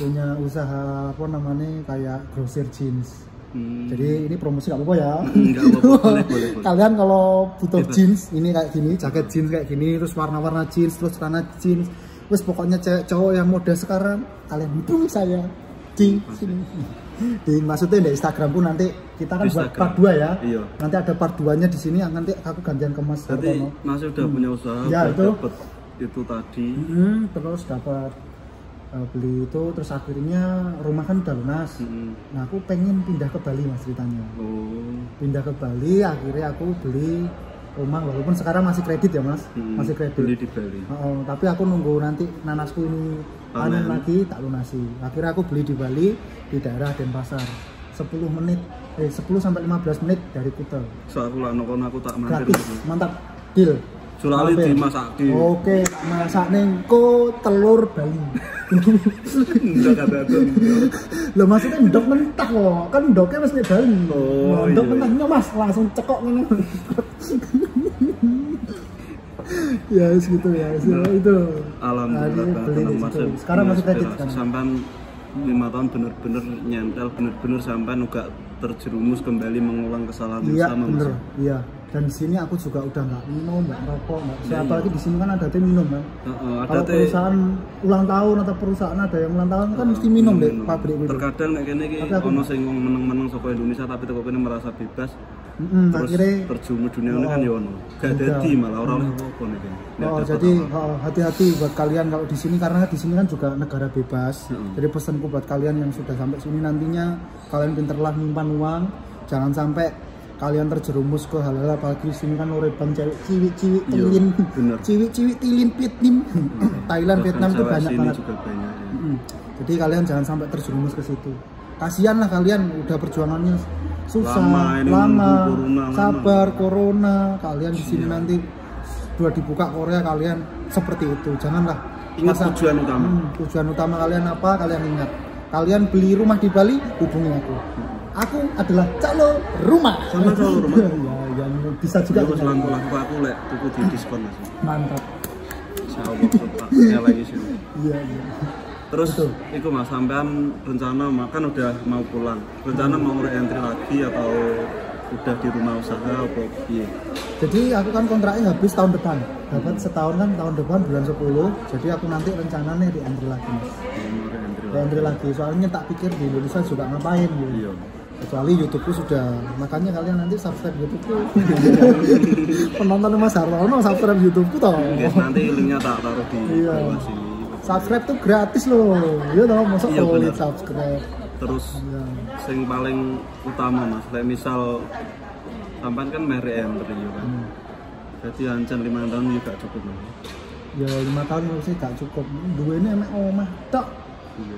S1: punya usaha apa namanya kayak grosir jeans. Jadi ini promosi nggak apa-apa ya.
S2: Nggak apa-apa, boleh.
S1: Kalian kalau butuh jeans ini kayak gini, jaket jeans kayak gini, terus warna-warna jeans, terus celana jeans. Terus pokoknya cewek cowok yang mode sekarang kalian hubungi saya di sini. Maksudnya di Instagramku nanti kita kan buat part 2 ya. Iya. Nanti ada part 2-nya di sini, nanti aku gantian ke Mas.
S2: Berarti Mas udah punya usaha
S1: ya,
S2: itu tadi.
S1: Terus dapat beli itu, terus akhirnya rumah kan udah lunas. Nah aku pengen pindah ke Bali mas ceritanya. Pindah ke Bali, akhirnya aku beli rumah walaupun sekarang masih kredit ya mas, masih kredit.
S2: Beli di Bali.
S1: Tapi aku nunggu nanti nanasku ini panen lagi tak lunasi. Akhirnya aku beli di Bali di daerah Denpasar. 10 sampai 15 menit dari Kuta. So
S2: aku lah nongkrong aku tak mampir.
S1: Gratis, mantap, deal.
S2: Sulali dimasak di.
S1: Oke, masak nengko telur Bali.
S3: Ndok ada.
S1: Loh maksudnya ndok mentah loh, kan ndoknya mesti Bali.
S3: Oh,
S1: ndok mentahnya mas langsung cekok ngene. Ya gitu ya, itu.
S2: Alhamdulillah.
S1: Sekarang masih kredit kan.
S2: Sampai 5 tahun bener-bener nyentel, bener-bener sampai juga terjerumus kembali mengulang kesalahan bersama.
S1: Iya bener, iya. Dan di sini aku juga udah nggak minum, nggak rokok, nggak. Apalagi di sini kan ada teh minum kan. Kalau perusahaan ulang tahun atau perusahaan ada yang ulang tahun kan mesti minum deh pabrik itu.
S2: Terkadang kayak gini ono sing meneng-meneng saka Indonesia tapi teko kene merasa bebas. Terus terjumus dunia ini kan ya ono. Gak dadi malah ora oleh apa-apa niki.
S1: Jadi hati-hati buat kalian kalau di sini karena di sini kan juga negara bebas. Jadi pesanku buat kalian yang sudah sampai sini nantinya kalian pinterlah nyimpan uang, jangan sampai kalian terjerumus ke hal-hal apalagi di sini kan ureban cewek ciwik-ciwik tilin, ciwik-ciwik tilin Vietnam, Thailand, Vietnam itu banyak banget. Jadi kalian jangan sampai terjerumus ke situ. Kasihan lah kalian udah perjuangannya susah, lama sabar, corona, kalian di sini nanti sudah dibuka Korea kalian seperti itu. Janganlah.
S2: Ingat tujuan utama.
S1: Tujuan utama kalian apa? Kalian ingat. Kalian beli rumah di Bali, hubungi aku. Aku adalah calon rumah.
S2: Sama calon rumah.
S1: Ya, yang bisa juga.
S2: Aku aku lek tuku di diskon Mas.
S1: Mantap.
S2: Insyaallah lagi sih.
S1: Iya.
S2: Terus itu Mas sampean rencana makan udah mau pulang. Rencana mau re-entry lagi atau udah di rumah usaha apa piye?
S1: Jadi aku kan kontraknya habis tahun depan. Dapat setahun kan tahun depan bulan 10. Jadi aku nanti rencananya re-entry lagi Mas. Re-entry lagi. Soalnya tak pikir di Indonesia juga ngapain gitu. Iya. Kecuali YouTubeku sudah, makanya kalian nanti subscribe YouTubeku. penonton Mas Hartono subscribe YouTube-ku toh.
S2: Guys, nanti linknya tak taruh di bawah sini.
S1: Subscribe tuh gratis loh. Iya toh, masa pelit subscribe.
S2: Terus sing paling utama Mas, kayak misal sampean kan Mary Entry ya kan. Jadi ancen 5 tahun juga cukup Mas.
S1: Ya 5 tahun sih gak cukup. Duwene emek omah tok.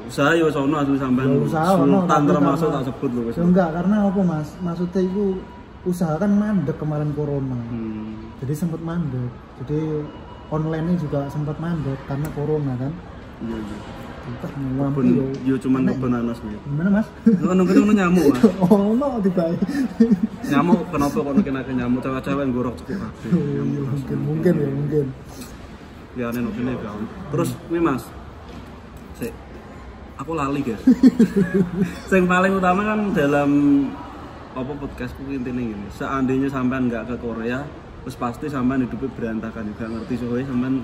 S2: Usaha ya sono asli sampean. Sultan termasuk tak sebut lho wis.
S1: Enggak, karena apa Mas? Maksudnya itu usaha kan mandek kemarin corona. Jadi sempat mandek. Jadi online-nya juga sempat mandek karena corona kan.
S2: Iya iya.
S1: Kebun
S2: yo cuman kebun nanas nih.
S1: Gimana Mas?
S2: Nunggu nyamuk Mas.
S1: Oh, no tiba.
S2: Nyamuk kenapa kok kena nyamuk cewek-cewek ngorok cukup kabeh.
S1: Mungkin.
S2: Ya nek ngene kawan. Terus kuwi Mas. Sik. Aku lali guys. Yang paling utama kan dalam apa podcastku intine gini. Seandainya sampean nggak ke Korea, terus pasti sampean hidupnya berantakan juga ngerti soalnya sampean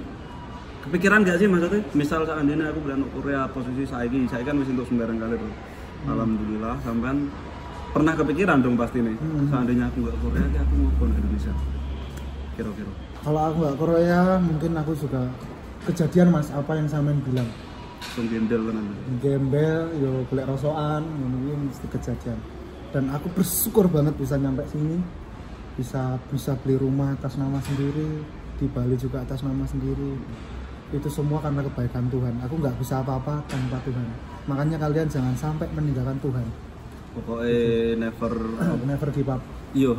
S2: kepikiran gak sih maksudnya? Misal seandainya aku bilang Korea posisi saya kan masih untuk sembarang kali tuh. Alhamdulillah sampean pernah kepikiran dong pasti nih. Seandainya aku nggak Korea, aku mau ke Indonesia. Kira-kira.
S1: Kalau aku nggak Korea, mungkin aku juga kejadian Mas apa yang sampean bilang.
S2: Gembel kan?
S1: Gembel, yo golek rosokan, mungkin mesti kejadian. Dan aku bersyukur banget bisa nyampe sini, bisa beli rumah atas nama sendiri, di Bali juga atas nama sendiri. Itu semua karena kebaikan Tuhan. Aku nggak bisa apa-apa tanpa Tuhan. Makanya kalian jangan sampai meninggalkan Tuhan.
S2: Pokoknya
S1: never give up.
S2: Iya,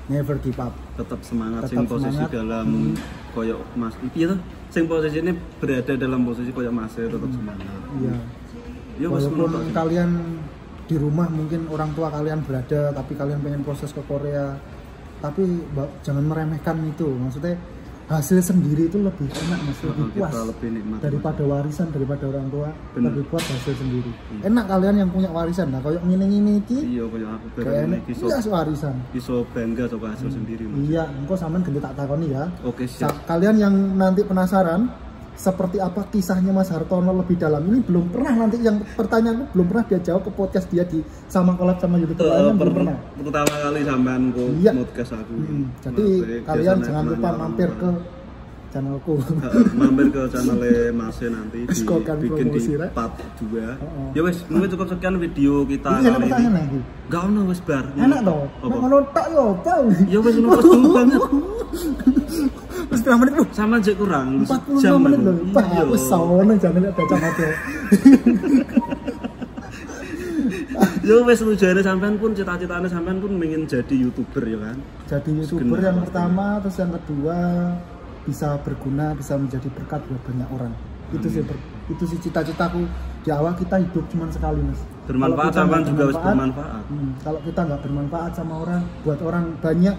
S1: Never give up.
S2: Tetap semangat. Sing posisi dalam koyok Mas. Iya tuh. Sing posisi ini berada dalam posisi koyok Mas tetap semangat.
S1: Iya.
S2: Ya,
S1: walaupun kalian di rumah mungkin orang tua kalian berada, tapi kalian pengen proses ke Korea. Tapi jangan meremehkan itu. Maksudnya hasil sendiri itu lebih enak Mas, lebih puas daripada warisan daripada orang tua. Lebih puas hasil sendiri. Enak kalian yang punya warisan. Nah, koyo ngene-ngene iki.
S2: Iya, koyo aku bareng iki iso
S1: warisan.
S2: Iso bangga sama hasil sendiri Mas.
S1: Iya, engko sampean gede tak takoni ya.
S2: Oke, siap.
S1: Kalian yang nanti penasaran seperti apa kisahnya Mas Hartono lebih dalam ini belum pernah, nanti yang pertanyaan belum pernah dia jawab ke podcast dia di sama collab sama YouTube lainnya belum pernah.
S2: Pertama kali sampean ke podcast aku.
S1: Jadi kalian jangan lupa mampir ke channelku.
S2: Mampir ke channelnya Mas nanti bikin di part 2. Ya wes, mungkin cukup sekian video kita kali ini. Enggak ono wes bar.
S1: Enak toh. Nek ngono tok yo apa?
S2: Ya wes ngono dulu banget.
S1: Wes berapa menit lu?
S2: Sama aja kurang
S1: 40 menit lho. Pak, wis sawono jane ada channel.
S2: Yo wes tujuane sampean pun cita-citane sampean pun ingin jadi YouTuber ya kan?
S1: Jadi YouTuber yang pertama, terus yang kedua bisa berguna, bisa menjadi berkat buat banyak orang. Itu sih cita-citaku. Di awal kita hidup cuma sekali Mas.
S2: Bermanfaat sampean juga harus bermanfaat.
S1: Kalau kita nggak bermanfaat sama orang, buat orang banyak,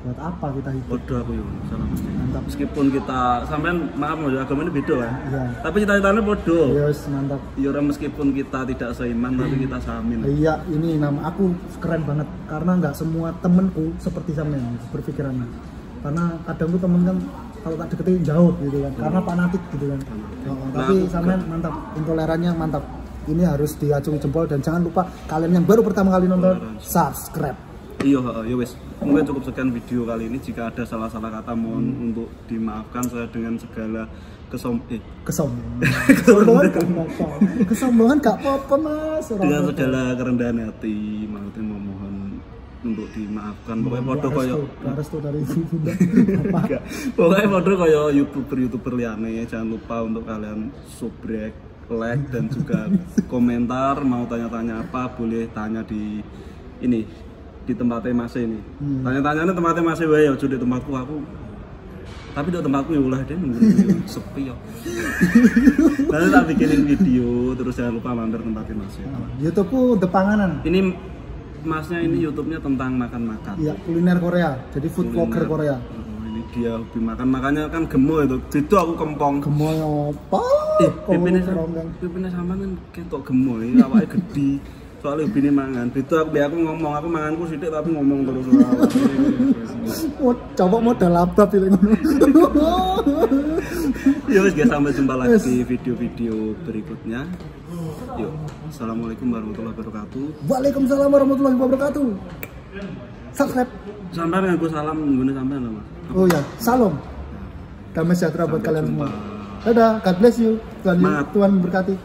S1: buat apa kita hidup?
S2: Waduh aku yo salah mesti. Mantap. Meskipun kita sampean maaf mau agama ini beda kan.
S1: Iya.
S2: Tapi cita-citanya bodoh.
S1: Yes, mantap.
S2: Ya orang meskipun kita tidak seiman tapi kita samin.
S1: Iya, ini nama aku keren banget karena nggak semua temenku seperti sampean berpikirannya. Karena kadang tuh temen kan kalau tak deketin jauh gitu kan, karena fanatik gitu kan. Tapi sampean mantap, intolerannya mantap. Ini harus diacungi jempol dan jangan lupa kalian yang baru pertama kali nonton subscribe.
S2: Iya, ya wes. Mungkin cukup sekian video kali ini. Jika ada salah-salah kata mohon untuk dimaafkan saya dengan segala
S1: kesombongan gak apa-apa Mas.
S2: Dengan segala kerendahan hati mohon untuk dimaafkan. Pokoknya podo koyo
S1: restu dari Bunda.
S2: Pokoknya podo koyo YouTuber liyane. Jangan lupa untuk kalian subrek, like dan juga komentar. Mau tanya-tanya apa boleh tanya di ini di tempatnya Mas ini. Tanya-tanyanya tempatnya Mas wae aja di tempatku aku. Tapi di tempatku ya ulah deh sepi yo. Nanti tak bikinin video terus jangan lupa mampir tempatnya Mas.
S1: YouTubeku The Panganan.
S2: Ini Masnya ini YouTube-nya tentang makan-makan.
S1: Iya, kuliner Korea. Jadi food vlogger Korea.
S2: Ini dia hobi makan, makanya kan gemo itu. Itu aku kempong.
S1: Gemo apa?
S2: Pipine sama kan ketok gemo ini awake gede. Soalnya hobi mangan. Itu aku ngomong, aku manganku sithik tapi ngomong terus.
S1: Coba modal apa pilih ngono.
S2: Ya wis, sampai jumpa lagi di video-video berikutnya. Yuk, assalamualaikum warahmatullahi wabarakatuh.
S1: Waalaikumsalam warahmatullahi wabarakatuh. subscribe.
S2: Sampai nganggo salam nggone sampean lho, Mas.
S1: Oh ya, salam. Damai sejahtera buat kalian semua. Dadah, God bless you. Tuhan berkati.